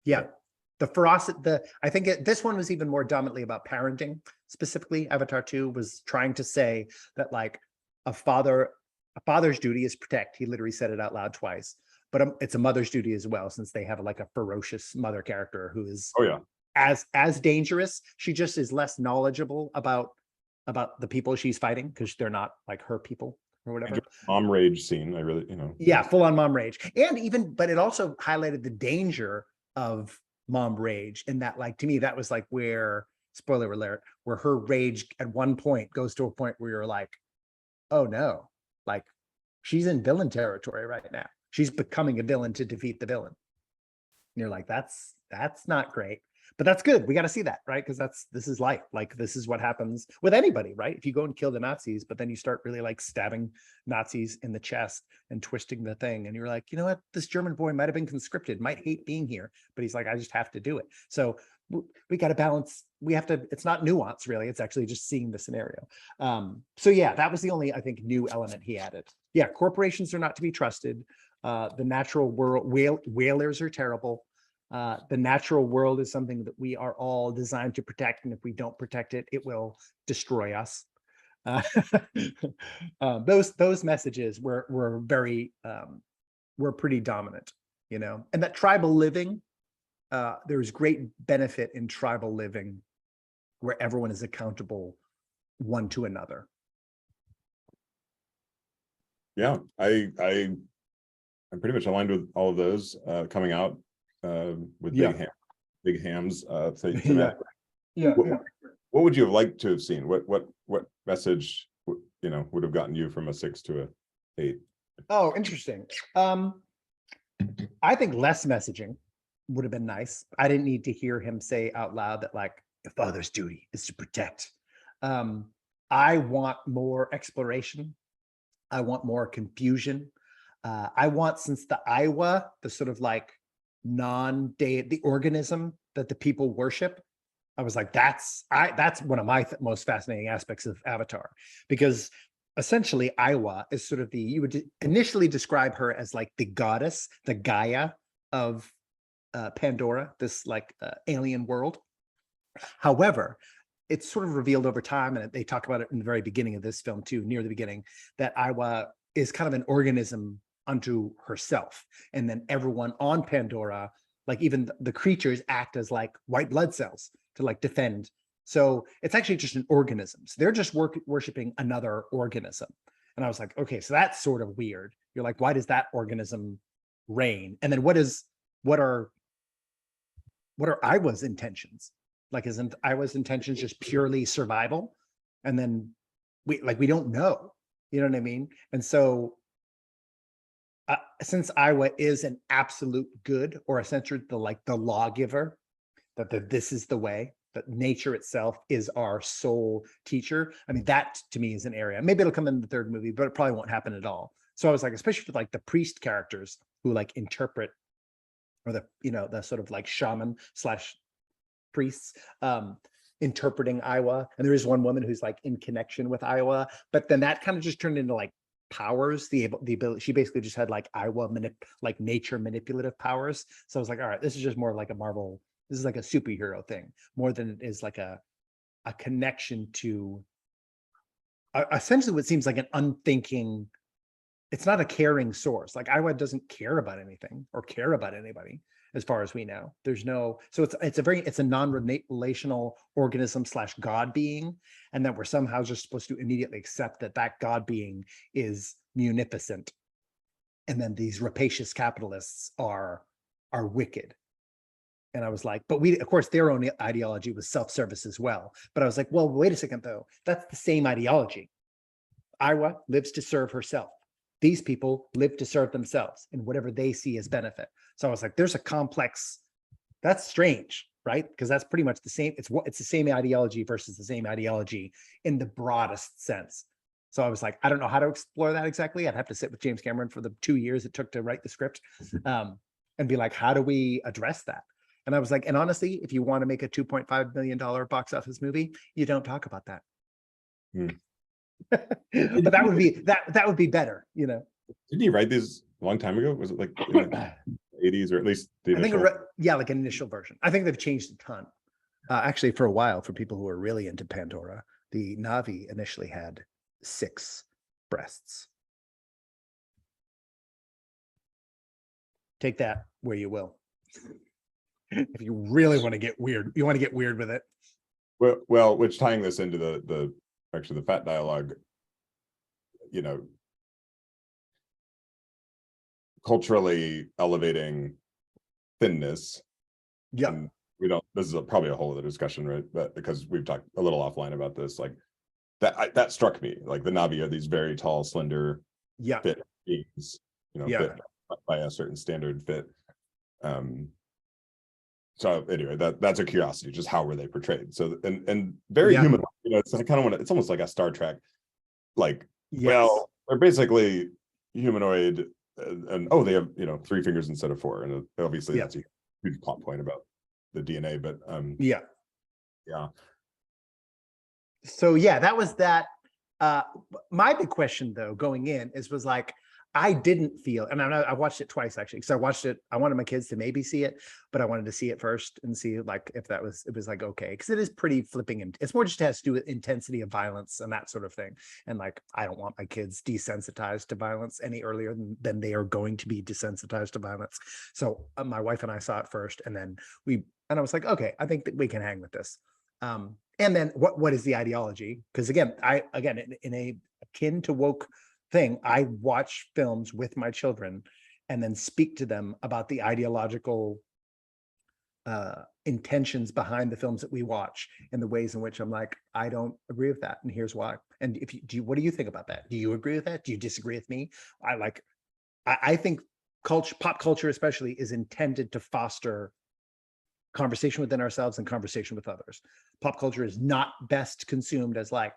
Yeah. Okay. The ferocity, I think this one was even more dominantly about parenting. Specifically, Avatar 2 was trying to say that, like, a father's duty is protect. He literally said it out loud twice, but it's a mother's duty as well, since they have like a ferocious mother character who is as dangerous. She just is less knowledgeable about the people she's fighting, because they're not like her people or whatever. Mom rage scene. I really, Yeah, full on mom rage. But it also highlighted the danger of mom rage, in that, like, to me, that was like where, spoiler alert, where her rage at one point goes to a point where you're like, oh no, like, she's in villain territory right now. She's becoming a villain to defeat the villain. And you're like, that's not great. But that's good. We got to see that, right? Because this is life. Like, this is what happens with anybody, right? If you go and kill the Nazis, but then you start really like stabbing Nazis in the chest and twisting the thing, and you're like, you know what, this German boy might have been conscripted, might hate being here, but he's like, I just have to do it. So we got to balance. We have to, it's not nuance really, it's actually just seeing the scenario. So yeah, that was the only, I think, new element he added. Yeah, corporations are not to be trusted. The natural world, whalers are terrible. The natural world is something that we are all designed to protect, and if we don't protect it, it will destroy us. Those messages were very were pretty dominant, you know. And that tribal living, there's great benefit in tribal living, where everyone is accountable one to another. Yeah, I'm pretty much aligned with all of those coming out with big hams. What would you have liked to have seen? What message would have gotten you from a 6 to a 8? Oh, interesting. I think less messaging would have been nice. I didn't need to hear him say out loud that like, the father's duty is to protect. I want more exploration. I want more confusion. I want, since the Iowa, the sort of like the organism that the people worship, I was like, that's one of my most fascinating aspects of Avatar, because essentially Iowa is sort of you would initially describe her as like the goddess, the Gaia of Pandora, this like alien world. However, it's sort of revealed over time, and they talk about it in the very beginning of this film too, near the beginning, that Iowa is kind of an organism unto herself. And then everyone on Pandora, like even the creatures, act as like white blood cells to like defend. So it's actually just an organism. So they're just worshiping another organism. And I was like, okay, so that's sort of weird. You're like, why does that organism reign? And then what are Iowa's intentions? Like, isn't Iowa's intentions just purely survival? And then we don't know, you know what I mean? And so since Iowa is an absolute good, or essentially the lawgiver, that this is the way, that nature itself is our sole teacher. I mean, that to me is an area. Maybe it'll come in the third movie, but it probably won't happen at all. So I was like, especially with like the priest characters who like interpret, or the sort of like shaman / priests interpreting Iowa. And there is one woman who's like in connection with Iowa, but then that kind of just turned into like powers, the ability. She basically just had like Iowa like nature manipulative powers. So I was like, all right, this is just more like a Marvel. This is like a superhero thing more than it is like a connection to essentially what seems like an unthinking. It's not a caring source. Like Iowa doesn't care about anything or care about anybody, as far as we know. There's no, so it's a non-relational organism / God being, and that we're somehow just supposed to immediately accept that God being is munificent, and then these rapacious capitalists are wicked. And I was like, but of course, their own ideology was self-service as well. But I was like, well, wait a second though, that's the same ideology. Iowa lives to serve herself. These people live to serve themselves in whatever they see as benefit. So I was like, there's a complex, that's strange, right? Because that's pretty much the same. It's the same ideology versus the same ideology in the broadest sense. So I was like, I don't know how to explore that exactly. I'd have to sit with James Cameron for the 2 years it took to write the script, and be like, how do we address that? And I was like, and honestly, if you want to make a $2.5 million box office movie, you don't talk about that. But that would be better, you know. Didn't he write these a long time ago? Was it like in the 80s, or at least the initial? I think like an initial version. I think they've changed a ton. Actually, for a while, for people who are really into Pandora, the Na'vi initially had 6 breasts. Take that where you will. If you really want to get weird, you want to get weird with it. Well, which, tying this into the fat dialogue, culturally elevating thinness. Yeah. And this is probably a whole other discussion, right? But because we've talked a little offline about this, like that struck me. Like the Na'vi are these very tall, slender, fit beings, fit by a certain standard fit. So anyway, that's a curiosity, just how were they portrayed? So and very Yeah. human, it's I kind of want to, it's almost like a Star Trek, like, Yes. well, they're basically humanoid, and oh, they have, 3 fingers instead of 4, and obviously that's a huge plot point about the DNA, but Yeah. yeah. So yeah, that was that. My big question though, going in, was like, I didn't feel, and I watched it twice actually, because I watched it, I wanted my kids to maybe see it, but I wanted to see it first and see like if it was like okay, because it is pretty flipping, and it's more just has to do with intensity of violence and that sort of thing. And like, I don't want my kids desensitized to violence any earlier than they are going to be desensitized to violence. So my wife and I saw it first, and then I was like, okay, I think that we can hang with this. And then what is the ideology? Because again, in a akin to woke thing, I watch films with my children and then speak to them about the ideological intentions behind the films that we watch, and the ways in which I'm like, I don't agree with that, and here's why. And if you what do you think about that? Do you agree with that? Do you disagree with me? I think pop culture especially is intended to foster conversation within ourselves and conversation with others. Pop culture is not best consumed as like,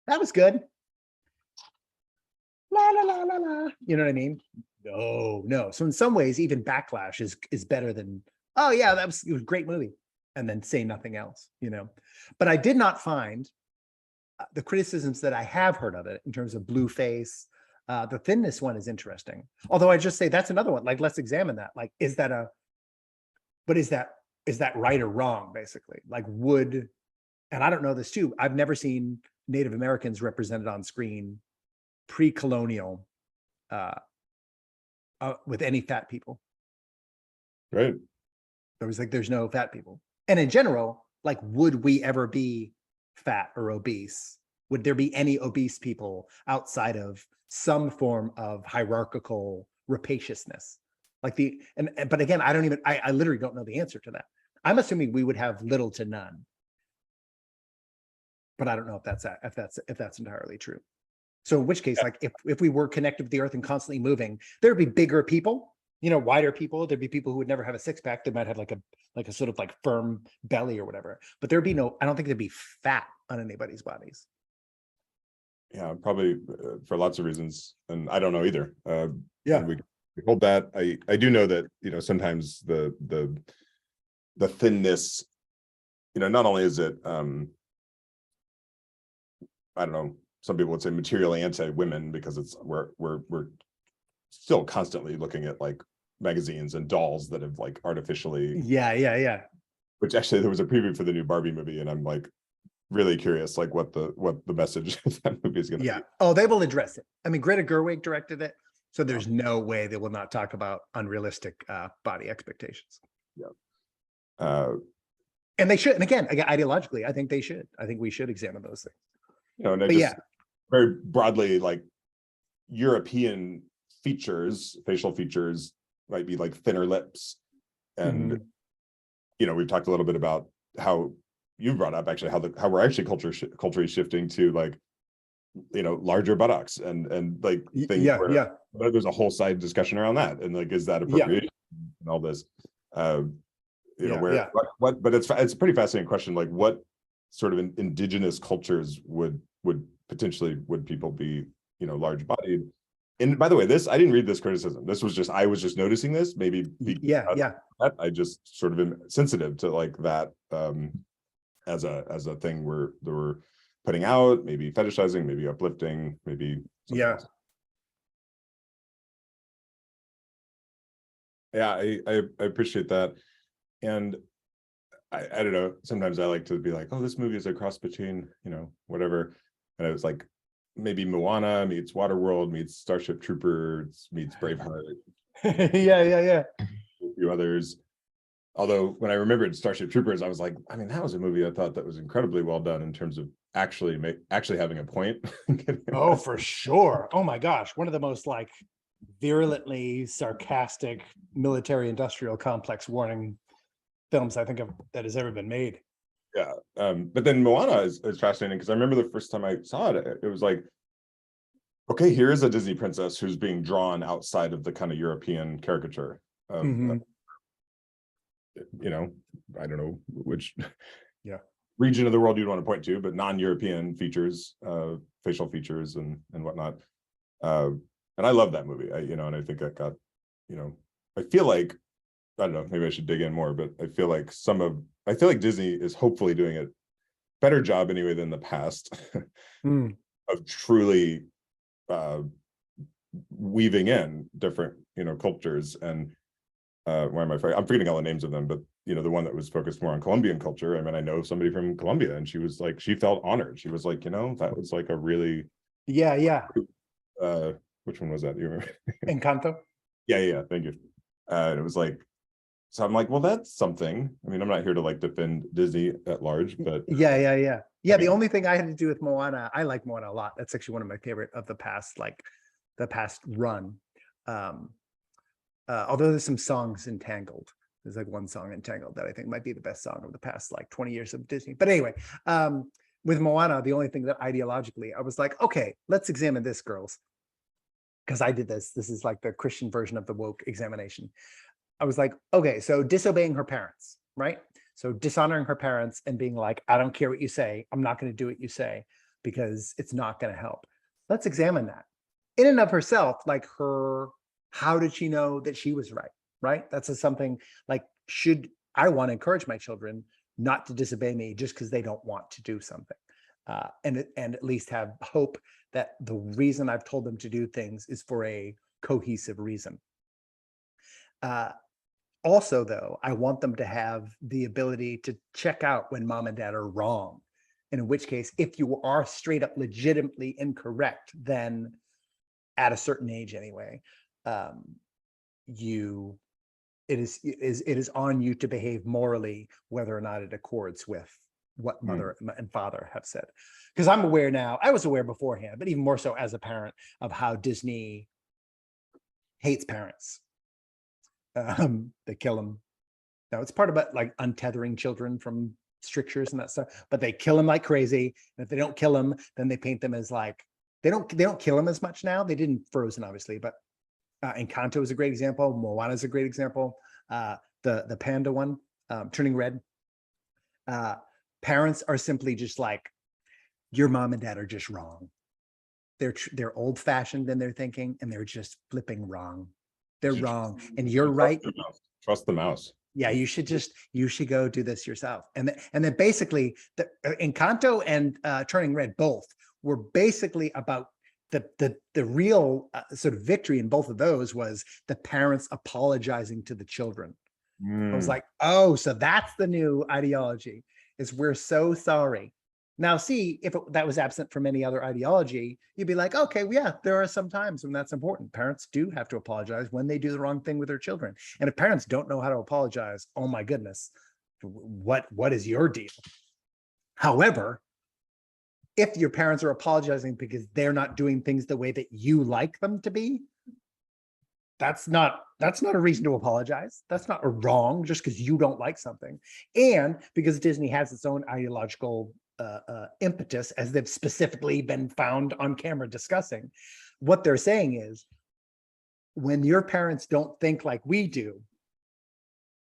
that was good, la la la la la. You know what I mean? No. So in some ways, even backlash is better than, oh yeah, it was a great movie, and then say nothing else. But I did not find the criticisms that I have heard of it in terms of Blueface. The thinness one is interesting. Although I just say that's another one. Like, let's examine that. Like, is that right or wrong? Basically, like, and I don't know this too, I've never seen Native Americans represented on screen pre-colonial with any fat people. Right. There's no fat people. And in general, like, would we ever be fat or obese? Would there be any obese people outside of some form of hierarchical rapaciousness? But again, I literally don't know the answer to that. I'm assuming we would have little to none, but I don't know if that's entirely true. So in which case, like, if we were connected with the earth and constantly moving, there'd be bigger people, wider people. There'd be people who would never have a 6-pack. They might have like a sort of like firm belly or whatever, but there'd be I don't think there'd be fat on anybody's bodies. Yeah, probably for lots of reasons, and I don't know either. Yeah. And we hold that. I do know that sometimes the thinness, not only is it I don't know, some people would say materially anti-women, because we're still constantly looking at like magazines and dolls that have like artificially. Yeah. Which actually, there was a preview for the new Barbie movie, and I'm like really curious, like what the message of that movie is going to be. Oh, they will address it. I mean, Greta Gerwig directed it, so there's no way they will not talk about unrealistic body expectations. Yeah. And they should. And again, ideologically, I think they should. I think we should examine those things. And very broadly, like, European features, facial features, might be like thinner lips, and we've talked a little bit about how you brought up actually how we're actually culturally shifting to like larger buttocks and like things where there's a whole side discussion around that, and like, is that appropriation and all this but it's a pretty fascinating question, like what sort of indigenous cultures would people be large bodied. And by the way, I didn't read this criticism. This was I was just noticing this, maybe that I just sort of am sensitive to like that as a thing we're putting out, maybe fetishizing, maybe uplifting, maybe else. Yeah, I appreciate that. And I don't know, sometimes I like to be like, oh, this movie is a cross between, whatever. And it was like, maybe Moana meets Waterworld meets Starship Troopers meets Braveheart. Yeah. A few others. Although when I remembered Starship Troopers, I was like, I mean, that was a movie I thought that was incredibly well done in terms of actually having a point. Oh, for sure. Oh my gosh. One of the most like virulently sarcastic military industrial complex warning films I think that has ever been made. Yeah. But then Moana is fascinating, because I remember the first time I saw it, it was like, okay, here is a Disney princess who's being drawn outside of the kind of European caricature of you know, I don't know which Yeah. region of the world you'd want to point to, but non-European features, facial features and whatnot. And I love that movie. And I think I got, I feel like, I don't know, maybe I should dig in more, but I feel like Disney is hopefully doing a better job anyway than the past of truly weaving in different, cultures. And why am I I'm forgetting all the names of them, but the one that was focused more on Colombian culture. I mean, I know somebody from Colombia, and she was like, she felt honored. She was like, that was like a really which one was that? Do you remember? Encanto. Yeah, thank you. And it was like, so I'm like, well, that's something. I mean, I'm not here to like defend Disney at large, but Yeah. The only thing I had to do with Moana, I like Moana a lot. That's actually one of my favorite of the past run. Although there's some songs entangled. There's like one song entangled that I think might be the best song of the past like 20 years of Disney. But anyway, with Moana, the only thing that ideologically I was like, okay, let's examine this, girls. Because I did this. This is like the Christian version of the woke examination. I was like, okay, so disobeying her parents, right? So dishonoring her parents and being like, I don't care what you say. I'm not going to do what you say because it's not going to help. Let's examine that. In and of herself, like how did she know that she was right? Right? That's something like, I want to encourage my children not to disobey me just because they don't want to do something. And at least have hope that the reason I've told them to do things is for a cohesive reason. Also, though, I want them to have the ability to check out when mom and dad are wrong. And in which case, if you are straight up legitimately incorrect, then at a certain age anyway, it is on you to behave morally, whether or not it accords with what mother and father have said. Because I'm aware now, I was aware beforehand, but even more so as a parent, of how Disney hates parents. They kill them. Now it's part about like untethering children from strictures and that stuff, but they kill them like crazy. And if they don't kill them, then they paint them as like, they don't kill them as much now. They didn't Frozen, obviously, but Encanto is a great example. Moana is a great example. The panda one, Turning Red. Parents are simply just like, your mom and dad are just wrong. They're old fashioned in their thinking, and they're just flipping wrong. They're wrong, and you're right. Trust the mouse. Yeah, you should go do this yourself. And then basically, the Encanto and Turning Red both were basically about the real sort of victory in both of those was the parents apologizing to the children. I was like, oh, so that's the new ideology, is we're so sorry. Now, see, if that was absent from any other ideology, you'd be like, okay, well, yeah, there are some times when that's important. Parents do have to apologize when they do the wrong thing with their children. And if parents don't know how to apologize, oh my goodness, what is your deal? However, if your parents are apologizing because they're not doing things the way that you like them to be, that's not a reason to apologize. That's not a wrong just because you don't like something. And because Disney has its own ideological impetus, as they've specifically been found on camera discussing, what they're saying is, when your parents don't think like we do,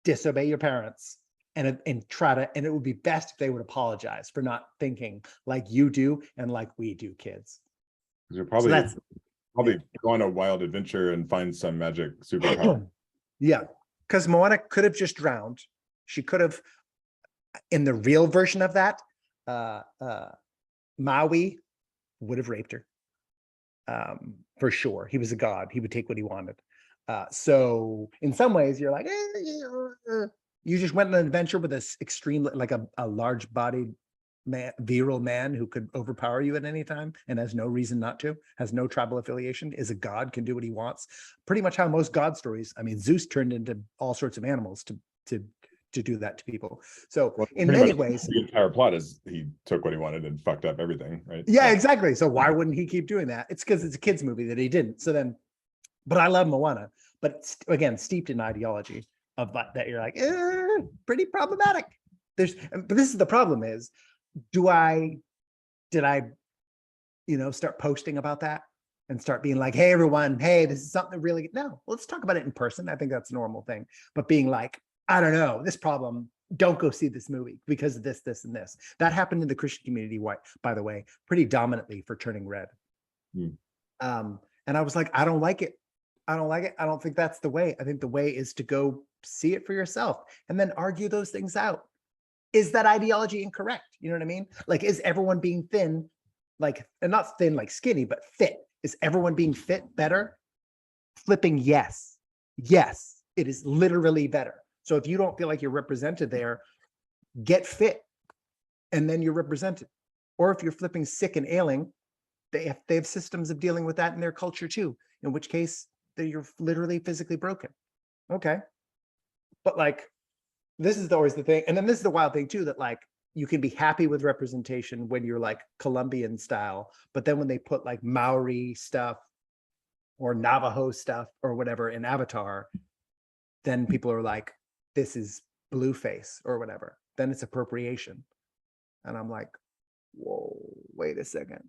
disobey your parents and it would be best if they would apologize for not thinking like you do and like we do, kids. You're probably go on a wild adventure and find some magic superpower. Yeah, because Moana could have just drowned. She could have, in the real version of that, Maui would have raped her. For sure. He was a god. He would take what he wanted. So in some ways you're like, you just went on an adventure with this extreme, like a large bodied man, virile man who could overpower you at any time and has no reason not to, has no tribal affiliation, is a god, can do what he wants. Pretty much how most god stories, I mean, Zeus turned into all sorts of animals to do that to people. So in many ways, the entire plot is he took what he wanted and fucked up everything, right? Yeah, exactly. So why wouldn't he keep doing that? It's because it's a kid's movie that he didn't. So then, but I love Moana, but it's, again, steeped in ideology of that you're like, pretty problematic. But this is the problem is, did I start posting about that and start being like, hey, everyone, hey, this is something really, no, let's talk about it in person. I think that's a normal thing. But being like, I don't know, this problem, don't go see this movie because of this, this, and this. That happened in the Christian community, by the way, pretty dominantly for Turning Red. Hmm. And I was like, I don't like it. I don't like it. I don't think that's the way. I think the way is to go see it for yourself and then argue those things out. Is that ideology incorrect? You know what I mean? Like, is everyone being thin, like, and not thin like skinny, but fit? Is everyone being fit better? Flipping yes. Yes, it is literally better. So if you don't feel like you're represented there, get fit and then you're represented. Or if you're flipping sick and ailing, they have systems of dealing with that in their culture too, in which case you're literally physically broken. Okay. But like, this is always the thing. And then this is the wild thing too, that like, you can be happy with representation when you're like Colombian style, but then when they put like Maori stuff or Navajo stuff or whatever in Avatar, then people are like, this is blueface or whatever. Then it's appropriation. And I'm like, whoa, wait a second.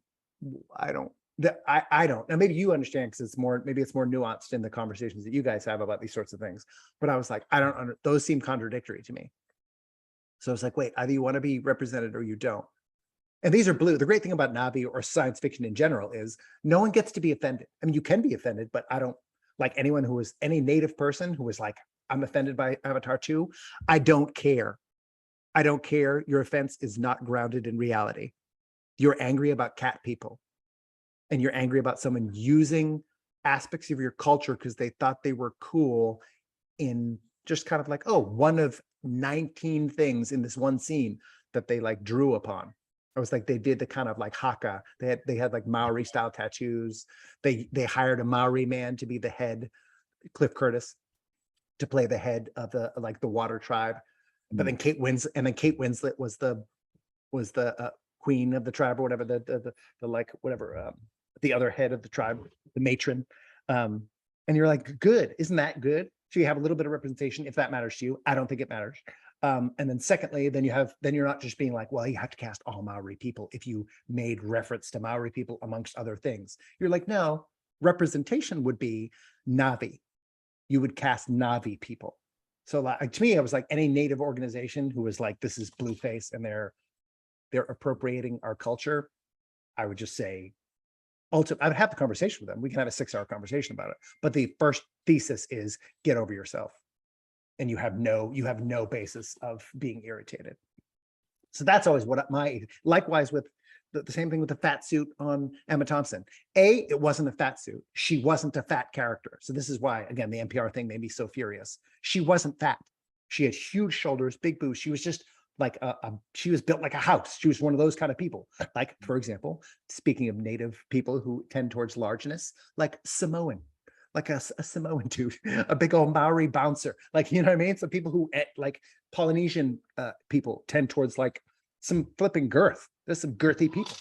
I don't. Now maybe you understand because maybe it's more nuanced in the conversations that you guys have about these sorts of things. But I was like, I don't those seem contradictory to me. So it's like, wait, either you want to be represented or you don't. And these are blue. The great thing about Navi or science fiction in general is no one gets to be offended. I mean, you can be offended, but I don't like anyone who was any native person who was like, I'm offended by Avatar 2. I don't care. I don't care. Your offense is not grounded in reality. You're angry about cat people. And you're angry about someone using aspects of your culture because they thought they were cool in just kind of like, oh, one of 19 things in this one scene that they like drew upon. I was like, they did the kind of like haka. They had like Maori style tattoos. They hired a Maori man to be the head, Cliff Curtis, to play the head of the like the water tribe. But then Kate Winslet was the queen of the tribe or whatever, the like whatever the other head of the tribe, the matron. And you're like, good, isn't that good? So you have a little bit of representation if that matters to you. I don't think it matters. And then secondly, then you're not just being like, well, you have to cast all Maori people if you made reference to Maori people amongst other things. You're like, no, representation would be Navi. You would cast Navi people. So like, to me, I was like, any native organization who was like, this is blueface and they're appropriating our culture, I would just say, ultimately, I would have the conversation with them. We can have a 6-hour conversation about it. But the first thesis is get over yourself. And you have no basis of being irritated. So that's always likewise with the same thing with the fat suit on Emma Thompson. It wasn't a fat suit. She wasn't a fat character. So this is why, again, the NPR thing made me so furious. She wasn't fat. She had huge shoulders, big boobs. She was just like she was built like a house. She was one of those kind of people. Like, for example, speaking of native people who tend towards largeness, like Samoan, like a Samoan dude, a big old Maori bouncer. Like, you know what I mean? So people who like Polynesian people tend towards like some flipping girth. There's some girthy people.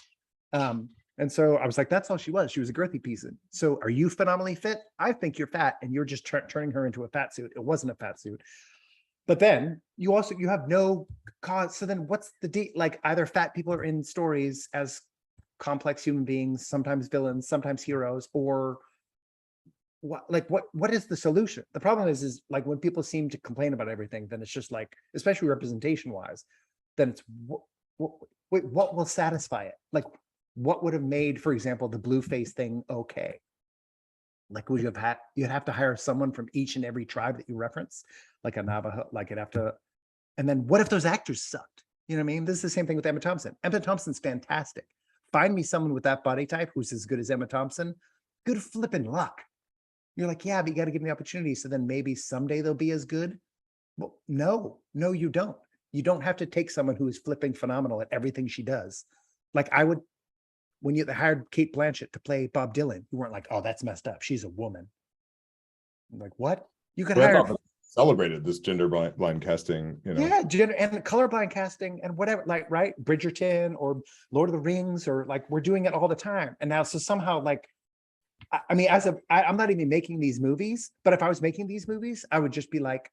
And so I was like, that's all she was. She was a girthy piece. So are you phenomenally fit? I think you're fat and you're just turning her into a fat suit. It wasn't a fat suit. But then you have no cause. So then what's the like either fat people are in stories as complex human beings, sometimes villains, sometimes heroes, or what is the solution? The problem is like when people seem to complain about everything, then it's just like, especially representation wise, then it's what will satisfy it? Like what would have made, for example, the blueface thing okay? Like you'd have to hire someone from each and every tribe that you reference, like a Navajo, like you'd have to, and then what if those actors sucked? You know what I mean? This is the same thing with Emma Thompson. Emma Thompson's fantastic. Find me someone with that body type who's as good as Emma Thompson. Good flipping luck. You're like, yeah, but you got to give me the opportunity. So then maybe someday they'll be as good. Well, no, you don't. You don't have to take someone who is flipping phenomenal at everything she does. Like when you hired Kate Blanchett to play Bob Dylan, you weren't like, oh, that's messed up. She's a woman. I'm like, what? You could hire. Celebrated this gender blind casting, you know. Yeah, gender and colorblind casting and whatever, like, right? Bridgerton or Lord of the Rings, or like we're doing it all the time. And now, so somehow, like, I mean, I'm not even making these movies, but if I was making these movies, I would just be like,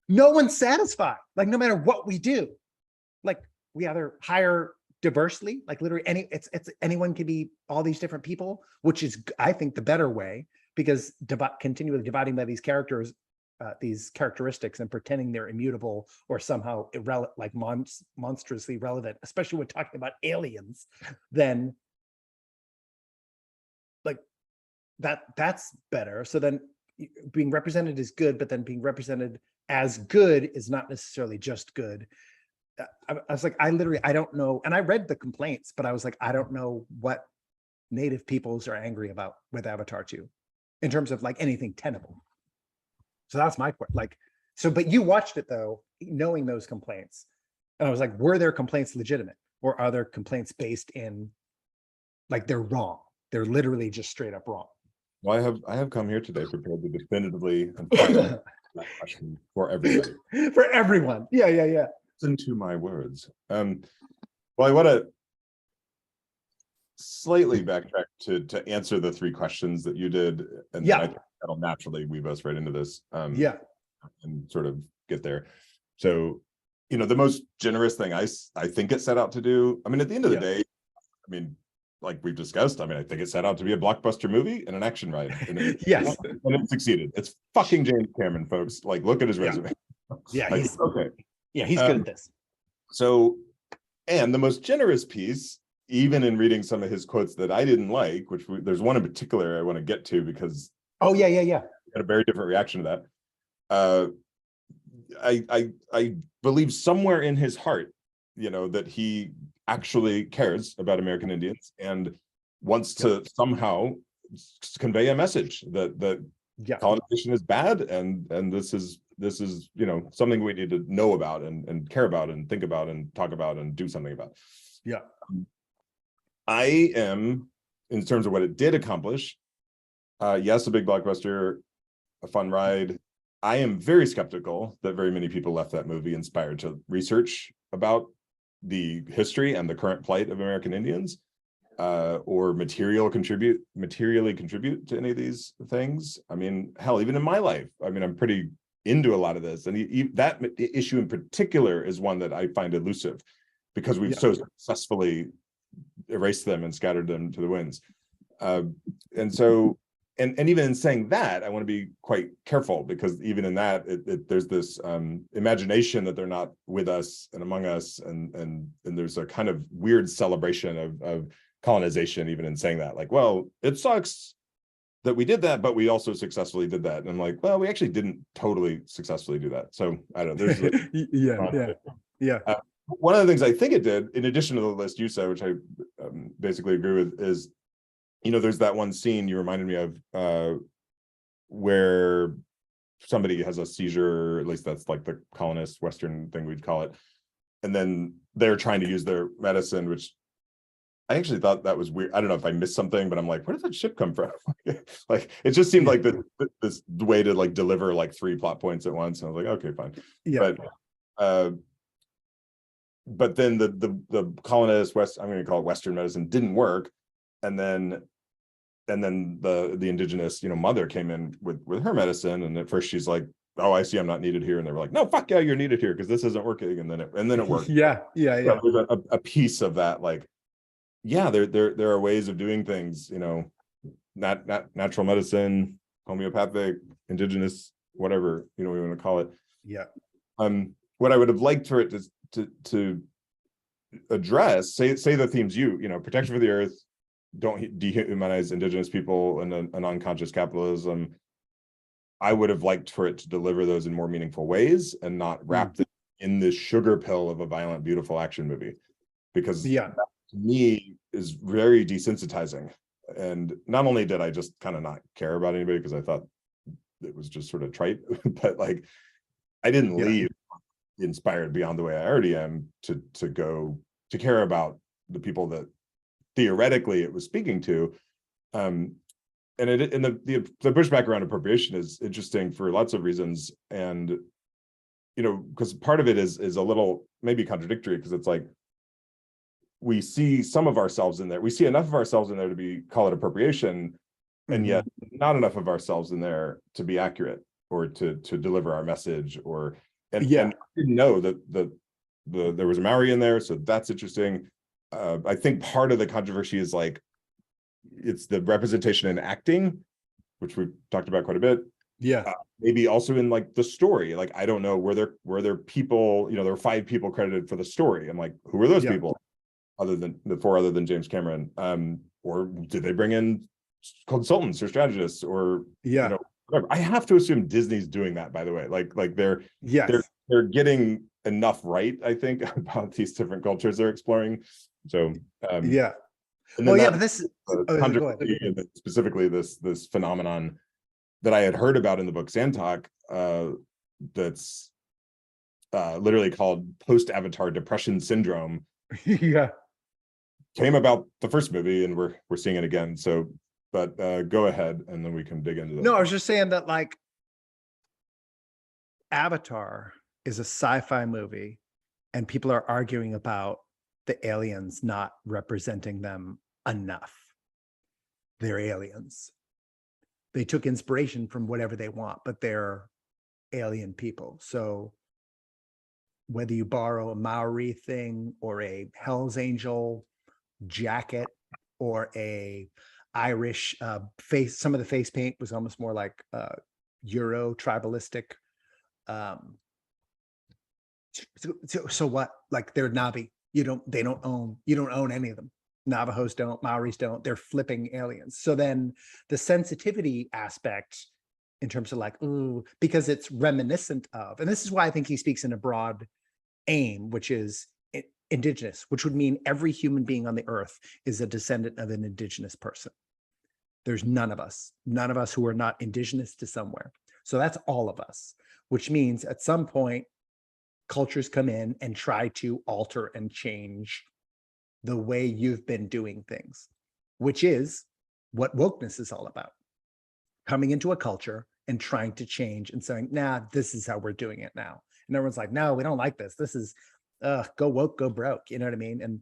no one's satisfied. Like, no matter what we do, like we either hire diversely, like literally anyone can be all these different people, which is, I think, the better way, because continually dividing by these characters these characteristics and pretending they're immutable or somehow like monstrously relevant, especially when talking about aliens, then like that's better. So then being represented is good, but then being represented as good is not necessarily just good. I was like, I don't know. And I read the complaints, but I was like, I don't know what native peoples are angry about with Avatar 2 in terms of like anything tenable. So that's my point. Like, so, but you watched it though, knowing those complaints. And I was like, were their complaints legitimate, or are their complaints based in like they're wrong? They're literally just straight up wrong. Well, I have come here today prepared to definitively and finally that question for everybody. For everyone. Yeah. Listen to my words. Well, I want to slightly backtrack to answer the three questions that you did, and then I think that'll naturally weave us right into this. And sort of get there. So, the most generous thing I think it set out to do. I mean, at the end of the day, I mean, like we've discussed, I mean, I think it set out to be a blockbuster movie and an action ride. And yes, and it succeeded. It's fucking James Cameron, folks. Like, look at his resume. Yeah, like, he's okay. Yeah, he's good at this. So, and the most generous piece, even in reading some of his quotes that I didn't like, which there's one in particular I want to get to because I had a very different reaction to that. I believe somewhere in his heart, that he actually cares about American Indians and wants to somehow convey a message that colonization is bad, and this is something we need to know about and care about and think about and talk about and do something about. I am, in terms of what it did accomplish, yes, a big blockbuster, a fun ride. I am very skeptical that very many people left that movie inspired to research about the history and the current plight of American Indians, or materially contribute to any of these things. I mean, hell, even in my life, I mean, I'm pretty into a lot of this, and that issue in particular is one that I find elusive because we've so successfully erased them and scattered them to the winds. And so, and even in saying that, I want to be quite careful, because even in that, there's this imagination that they're not with us and among us, and there's a kind of weird celebration of colonization, even in saying that, like, well, it sucks that we did that, but we also successfully did that. And I'm like, well, we actually didn't totally successfly do that. So I don't know. There's one of the things I think it did, in addition to the list you said, which I basically agree with, is, there's that one scene you reminded me of where somebody has a seizure, at least that's like the colonist Western thing we'd call it. And then they're trying to use their medicine, which I actually thought that was weird. I don't know if I missed something, but I'm like, where did that ship come from? Like, it just seemed like this way to like deliver like three plot points at once. And I was like, okay, fine. But then the colonist I'm going to call it Western medicine, didn't work. And then the indigenous, mother came in with her medicine. And at first she's like, oh, I see, I'm not needed here. And they were like, no, fuck yeah, you're needed here because this isn't working. And then it worked. Yeah. So there's a piece of that, like, yeah, there are ways of doing things, not natural medicine, homeopathic, indigenous, whatever, we want to call it. What I would have liked for it to address, say the themes protection for the earth, don't dehumanize indigenous people, and an unconscious capitalism. I would have liked for it to deliver those in more meaningful ways and not wrap them in this sugar pill of a violent, beautiful action movie, because that, to me, is very desensitizing. And not only did I just kind of not care about anybody because I thought it was just sort of trite, but like, I didn't leave inspired beyond the way I already am to go to care about the people that theoretically it was speaking to. And the pushback around appropriation is interesting for lots of reasons. And, because part of it is a little maybe contradictory, because it's like, we see some of ourselves in there. We see enough of ourselves in there to call it appropriation, and yet not enough of ourselves in there to be accurate or to deliver our message. And I didn't know that there was a Maori in there, so that's interesting. I think part of the controversy is like, it's the representation in acting, which we've talked about quite a bit. Yeah. Maybe also in like the story, like I don't know, were there people, you know, there were 5 people credited for the story. I'm like, who were those people other than the 4 other than James Cameron? Or did they bring in consultants or strategists or you know, whatever. I have to assume Disney's doing that, by the way. Like they're getting enough right, I think, about these different cultures they're exploring. So Yeah. and Well, then yeah, that but this go ahead. controversy, and specifically this phenomenon that I had heard about in the book Sandtalk, that's literally called post-Avatar depression syndrome, Yeah. came about the first movie, and we're seeing it again. So, but go ahead, and then we can dig into that. No, I was just saying that like Avatar is a sci-fi movie, and people are arguing about the aliens not representing them enough. They're aliens. They took inspiration from whatever they want, but they're alien people. So whether you borrow a Maori thing or a Hell's Angel jacket or a Irish face, some of the face paint was almost more like Euro tribalistic. So what? Like they're Navi. You don't own any of them. Navajos don't, Maoris don't. They're flipping aliens. So then the sensitivity aspect in terms of like, ooh, because it's reminiscent of, and this is why I think he speaks in a broad aim, which is indigenous, which would mean every human being on the earth is a descendant of an indigenous person. There's none of us who are not indigenous to somewhere. So that's all of us, which means at some point, cultures come in and try to alter and change the way you've been doing things, which is what wokeness is all about. Coming into a culture and trying to change and saying, nah, this is how we're doing it now. And everyone's like, no, we don't like this. This is go woke, go broke. You know what I mean? And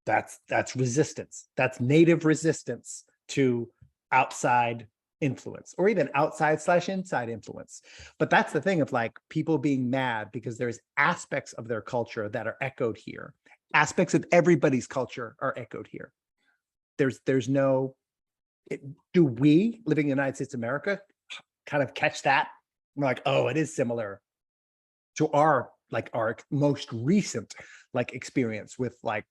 that's resistance. That's native resistance to outside influence, or even outside/inside influence. But that's the thing of like people being mad because there's aspects of their culture that are echoed here. Aspects of everybody's culture are echoed here. There's no, do we living in the United States of America kind of catch that? We're like, oh, it is similar to our most recent like experience with like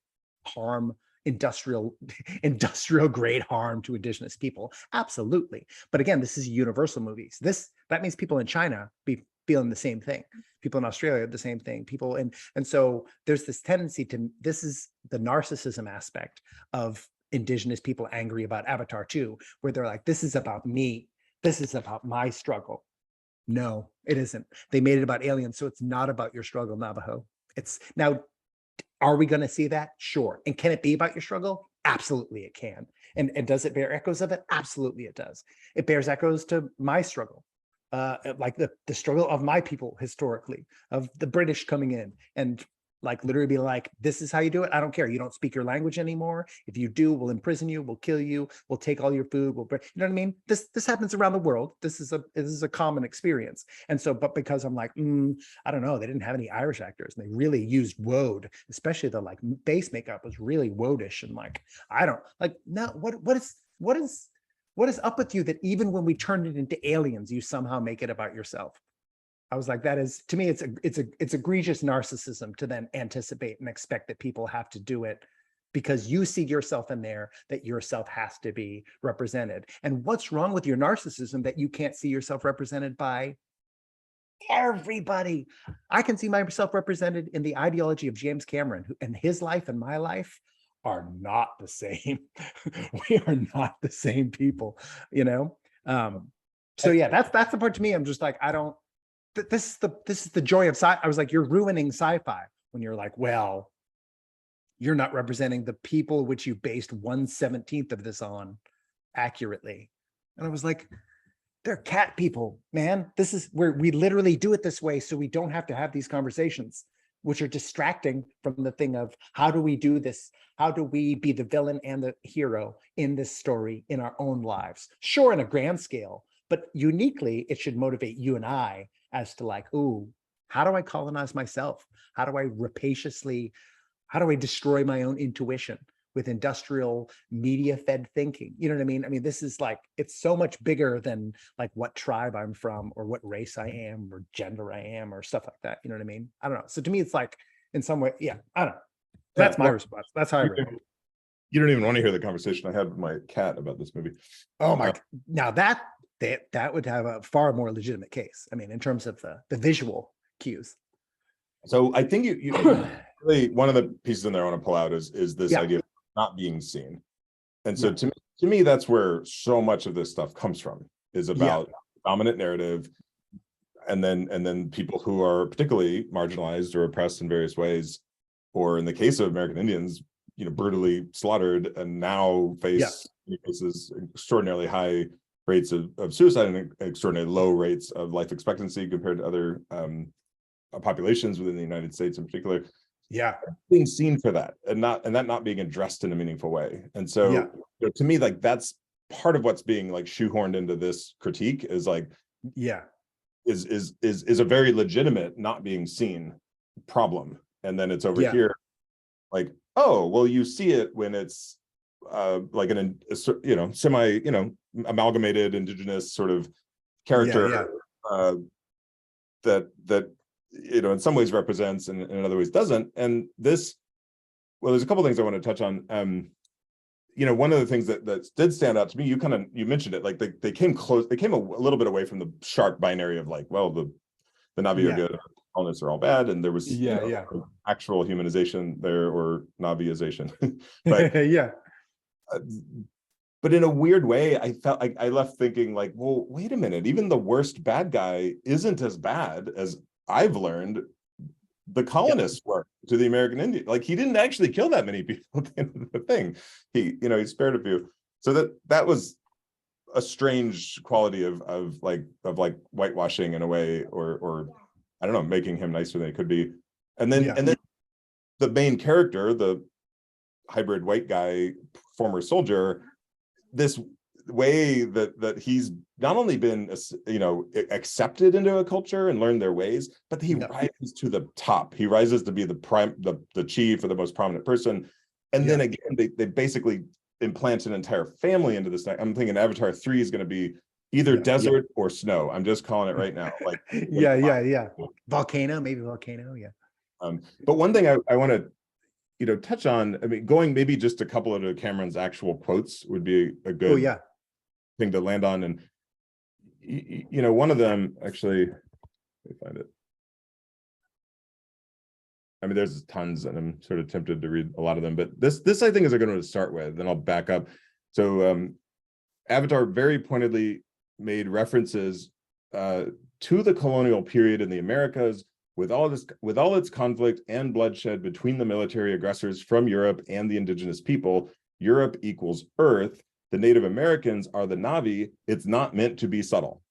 harm, industrial grade harm to indigenous people. Absolutely. But again, this is universal movies. That means people in China be feeling the same thing. People in Australia, the same thing. People and so there's this tendency to, this is the narcissism aspect of indigenous people angry about Avatar 2, where they're like, this is about me. This is about my struggle. No, it isn't. They made it about aliens, so it's not about your struggle, Navajo. It's now, are we going to see that? Sure. And can it be about your struggle? Absolutely, it can. And does it bear echoes of it? Absolutely, it does. It bears echoes to my struggle, like the struggle of my people historically, of the British coming in and like literally be like, this is how you do it. I don't care. You don't speak your language anymore. If you do, we'll imprison you. We'll kill you. We'll take all your food. You know what I mean? This happens around the world. This is a common experience. And so, but because I'm like, I don't know, they didn't have any Irish actors, and they really used woad, especially the like base makeup was really woadish, and like I don't like, no, what is up with you that even when we turn it into aliens, you somehow make it about yourself? I was like, that is, to me, it's egregious narcissism to then anticipate and expect that people have to do it because you see yourself in there, that yourself has to be represented. And what's wrong with your narcissism that you can't see yourself represented by everybody? I can see myself represented in the ideology of James Cameron, and his life and my life are not the same. We are not the same people, you know? So yeah, that's the part to me. I'm just like, I don't, this is the joy of sci. I was like, you're ruining sci-fi when you're like, well, you're not representing the people which you based 1/17 of this on accurately. And I was like, they're cat people, man. This is where we literally do it this way so we don't have to have these conversations, which are distracting from the thing of how do we do this? How do we be the villain and the hero in this story in our own lives? Sure, in a grand scale, but uniquely, it should motivate you and I as to like, ooh, how do I colonize myself? How do I destroy my own intuition with industrial media fed thinking. You know what I mean? I mean, this is like, it's so much bigger than like what tribe I'm from or what race I am or gender I am or stuff like that. You know what I mean? I don't know. So to me, it's like in some way, yeah, I don't know. That's my response. That's how I read it. You don't even want to hear the conversation I had with my cat about this movie. Oh my, now that would have a far more legitimate case. I mean, in terms of the visual cues. So I think you really, one of the pieces in there I want to pull out is this idea of not being seen. And so to me, that's where so much of this stuff comes from, is about dominant narrative. And then people who are particularly marginalized or oppressed in various ways, or in the case of American Indians, brutally slaughtered, and now face in many cases extraordinarily high rates of suicide and extraordinarily low rates of life expectancy compared to other populations within the United States in particular. Being seen for that, and that not being addressed in a meaningful way. And so to me, like, that's part of what's being like shoehorned into this critique, is like is a very legitimate not being seen problem. And then it's over here like, oh, well, you see it when it's like an semi amalgamated indigenous sort of character that in some ways represents and in other ways doesn't. And this, well, there's a couple things I want to touch on. One of the things that did stand out to me, you mentioned it, like they came a little bit away from the sharp binary of like, well, the Na'vi are good, colonists are all bad, and there was actual humanization there, or Naviization. But but in a weird way, I felt like I left thinking like, well, wait a minute, even the worst bad guy isn't as bad as I've learned the colonists were to the American Indian. Like, he didn't actually kill that many people at the end of the thing. He spared a few. So that was a strange quality of whitewashing in a way, or I don't know, making him nicer than he could be. And then the main character, the hybrid white guy, former soldier, this way that he's not only been accepted into a culture and learned their ways, but he rises to the top. He rises to be the chief or the most prominent person. And then again, they basically implant an entire family into this. I'm thinking Avatar 3 is going to be either desert or snow. I'm just calling it right now. Like volcano, maybe volcano. But one thing I want to touch on, I mean, going maybe just a couple of Cameron's actual quotes would be a good thing to land on. And one of them, actually, let me find it. I mean, there's tons, and I'm sort of tempted to read a lot of them, but this I think is a good one to start with, then I'll back up. So Avatar very pointedly made references to the colonial period in the Americas, with all its conflict and bloodshed between the military aggressors from Europe and the indigenous people. Europe equals Earth. The Native Americans are the Na'vi. It's not meant to be subtle.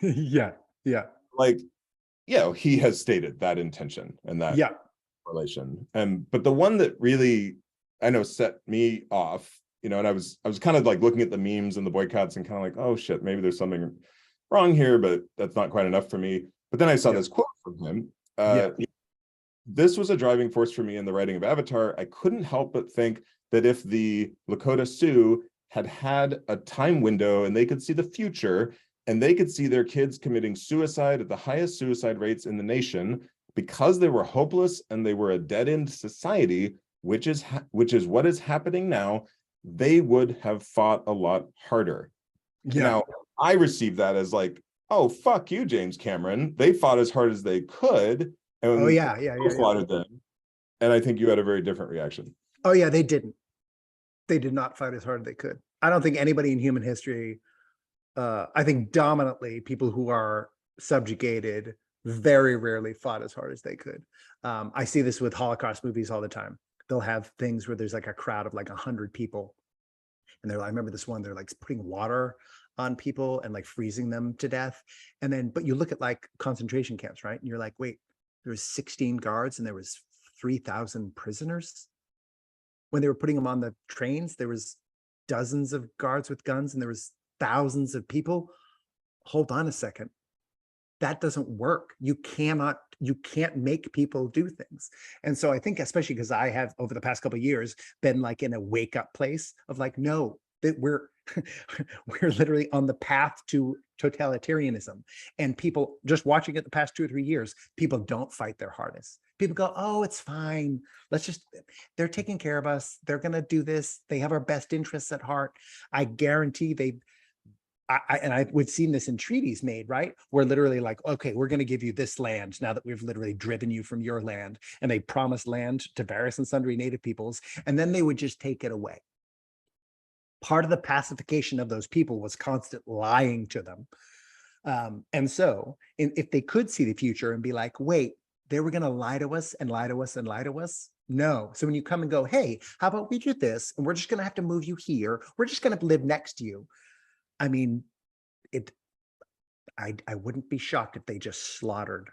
Like, he has stated that intention and that relation. But the one that really, I know, set me off, and I was kind of like looking at the memes and the boycotts and kind of like, oh shit, maybe there's something wrong here, but that's not quite enough for me. But then I saw this quote from him. This was a driving force for me in the writing of Avatar. I couldn't help but think that if the Lakota Sioux had a time window and they could see the future, and they could see their kids committing suicide at the highest suicide rates in the nation because they were hopeless and they were a dead-end society, which is what is happening now, they would have fought a lot harder. Now, I received that as like, oh, fuck you, James Cameron. They fought as hard as they could. And slaughtered them. And I think you had a very different reaction. Oh yeah, they didn't. They did not fight as hard as they could. I don't think anybody in human history, I think dominantly people who are subjugated very rarely fought as hard as they could. I see this with Holocaust movies all the time. They'll have things where there's like a crowd of like 100 people. And I remember this one, they're like putting water on people and like freezing them to death. And then, but you look at like concentration camps, right? And you're like, wait, there was 16 guards and there was 3,000 prisoners. When they were putting them on the trains, there was dozens of guards with guns and there was thousands of people. Hold on a second. that doesn't work. You can't make people do things. And so I think, especially because I have over the past couple of years been like in a wake up place of like, no, that we're we're literally on the path to totalitarianism. And people just watching it the past 2 or 3 years, people don't fight their hardest. People go, oh, it's fine. They're taking care of us. They're going to do this. They have our best interests at heart. I guarantee we've seen this in treaties made, right? We're literally like, okay, we're going to give you this land now that we've literally driven you from your land. And they promised land to various and sundry native peoples, and then they would just take it away. Part of the pacification of those people was constant lying to them. And so if they could see the future and be like, wait, they were going to lie to us and lie to us and lie to us. No. So when you come and go, hey, how about we do this? And we're just going to have to move you here. We're just going to live next to you. I mean, I wouldn't be shocked if they just slaughtered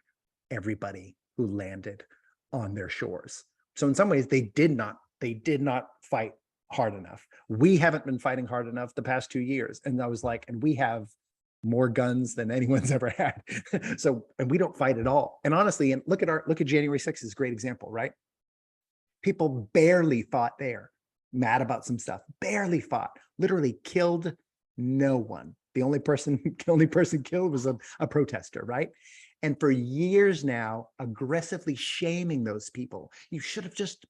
everybody who landed on their shores. So in some ways, they did not fight hard enough. We haven't been fighting hard enough the past 2 years. And I was like, and we have more guns than anyone's ever had. So, and we don't fight at all. And honestly, and look at January 6th is a great example, right? People barely fought there, mad about some stuff, barely fought, literally killed no one. The only person killed was a protester, right? And for years now, aggressively shaming those people. You should have just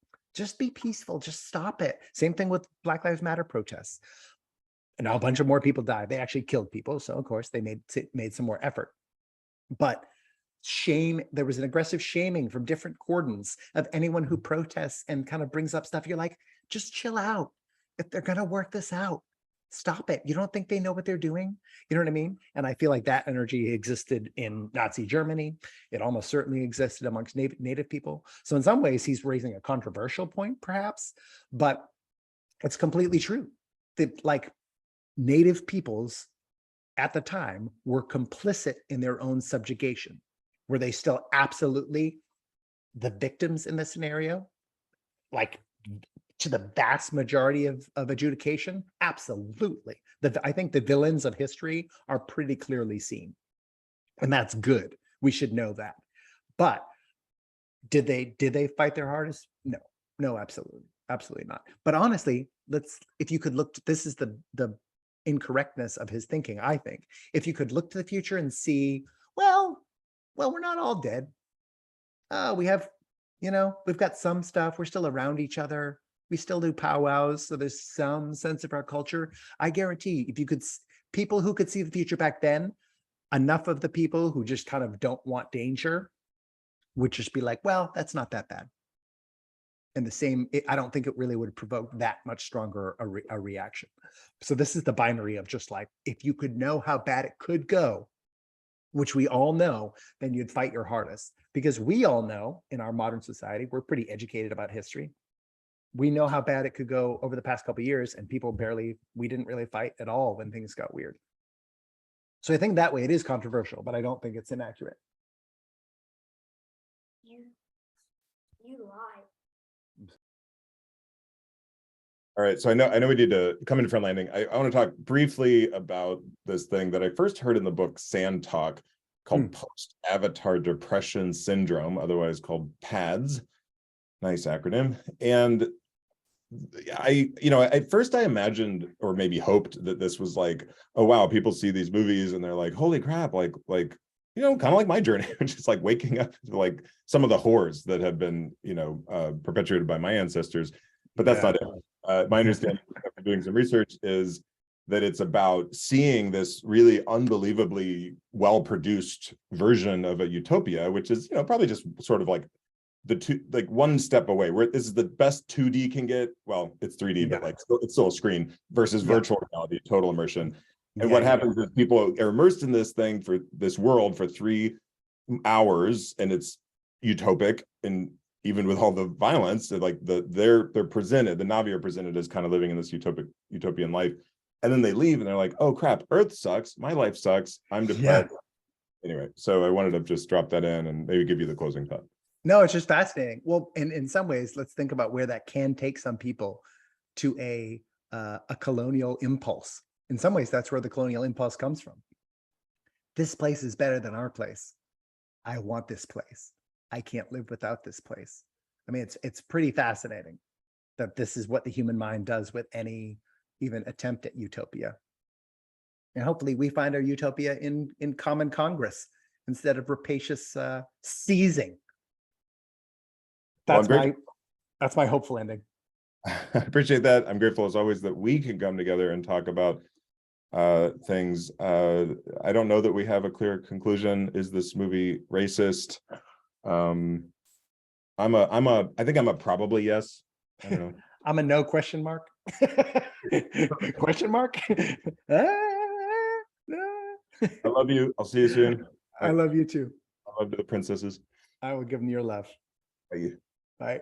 be peaceful, just stop it. Same thing with Black Lives Matter protests. And now a bunch of more people died. They actually killed people. So of course they made some more effort. But there was an aggressive shaming from different cordons of anyone who protests and kind of brings up stuff. You're like, just chill out. If they're going to work this out, stop it. You don't think they know what they're doing? You know what I mean? And I feel like that energy existed in Nazi Germany. It almost certainly existed amongst native people. So in some ways, he's raising a controversial point, perhaps, but it's completely true. That like native peoples at the time were complicit in their own subjugation. Were they still absolutely the victims in this scenario? Like, to the vast majority of adjudication? Absolutely. I think the villains of history are pretty clearly seen. And that's good. We should know that. But did they fight their hardest? No, absolutely not. But honestly, if you could look, this is the incorrectness of his thinking, I think. If you could look to the future and see, well, we're not all dead. We've got some stuff. We're still around each other. We still do powwows, so there's some sense of our culture. I guarantee people who could see the future back then, enough of the people who just kind of don't want danger would just be like, well, that's not that bad. And I don't think it really would provoke that much stronger a reaction. So this is the binary of just like, if you could know how bad it could go, which we all know, then you'd fight your hardest. Because we all know in our modern society, we're pretty educated about history. We know how bad it could go over the past couple of years, and we didn't really fight at all when things got weird. So I think that way it is controversial, but I don't think it's inaccurate. You lie. All right, so I know we need to come in for landing. I want to talk briefly about this thing that I first heard in the book Sand Talk called Post-Avatar Depression Syndrome, otherwise called PADS. Nice acronym. And at first I imagined, or maybe hoped, that this was like, oh wow, people see these movies and they're like, holy crap, like kind of like my journey, which is like waking up to like some of the horrors that have been, perpetuated by my ancestors. But that's not it. My understanding after doing some research is that it's about seeing this really unbelievably well-produced version of a utopia, which is, probably just sort of like one step away, where this is the best 2D can get. Well, it's 3D, but it's still a screen versus virtual reality, total immersion. And what happens is people are immersed in this thing, for this world, for 3 hours, and it's utopic. And even with all the violence, they're presented, the Navi are presented as kind of living in this utopian life. And then they leave and they're like, oh crap, Earth sucks, my life sucks, I'm depressed. Anyway, so I wanted to just drop that in and maybe give you the closing thought. No, it's just fascinating. Well, in some ways, let's think about where that can take some people to a colonial impulse. In some ways, that's where the colonial impulse comes from. this place is better than our place. I want this place. I can't live without this place. I mean, it's pretty fascinating that this is what the human mind does with any even attempt at utopia. And hopefully we find our utopia in common Congress instead of rapacious seizing. Well, That's my hopeful ending. I appreciate that. I'm grateful as always that we can come together and talk about things. I don't know that we have a clear conclusion. Is this movie racist? I think I'm a probably yes. I don't know. I'm a no question mark. Question mark? I love you. I'll see you soon. I love you too. I love the princesses. I will give them your love. Thank you. Bye.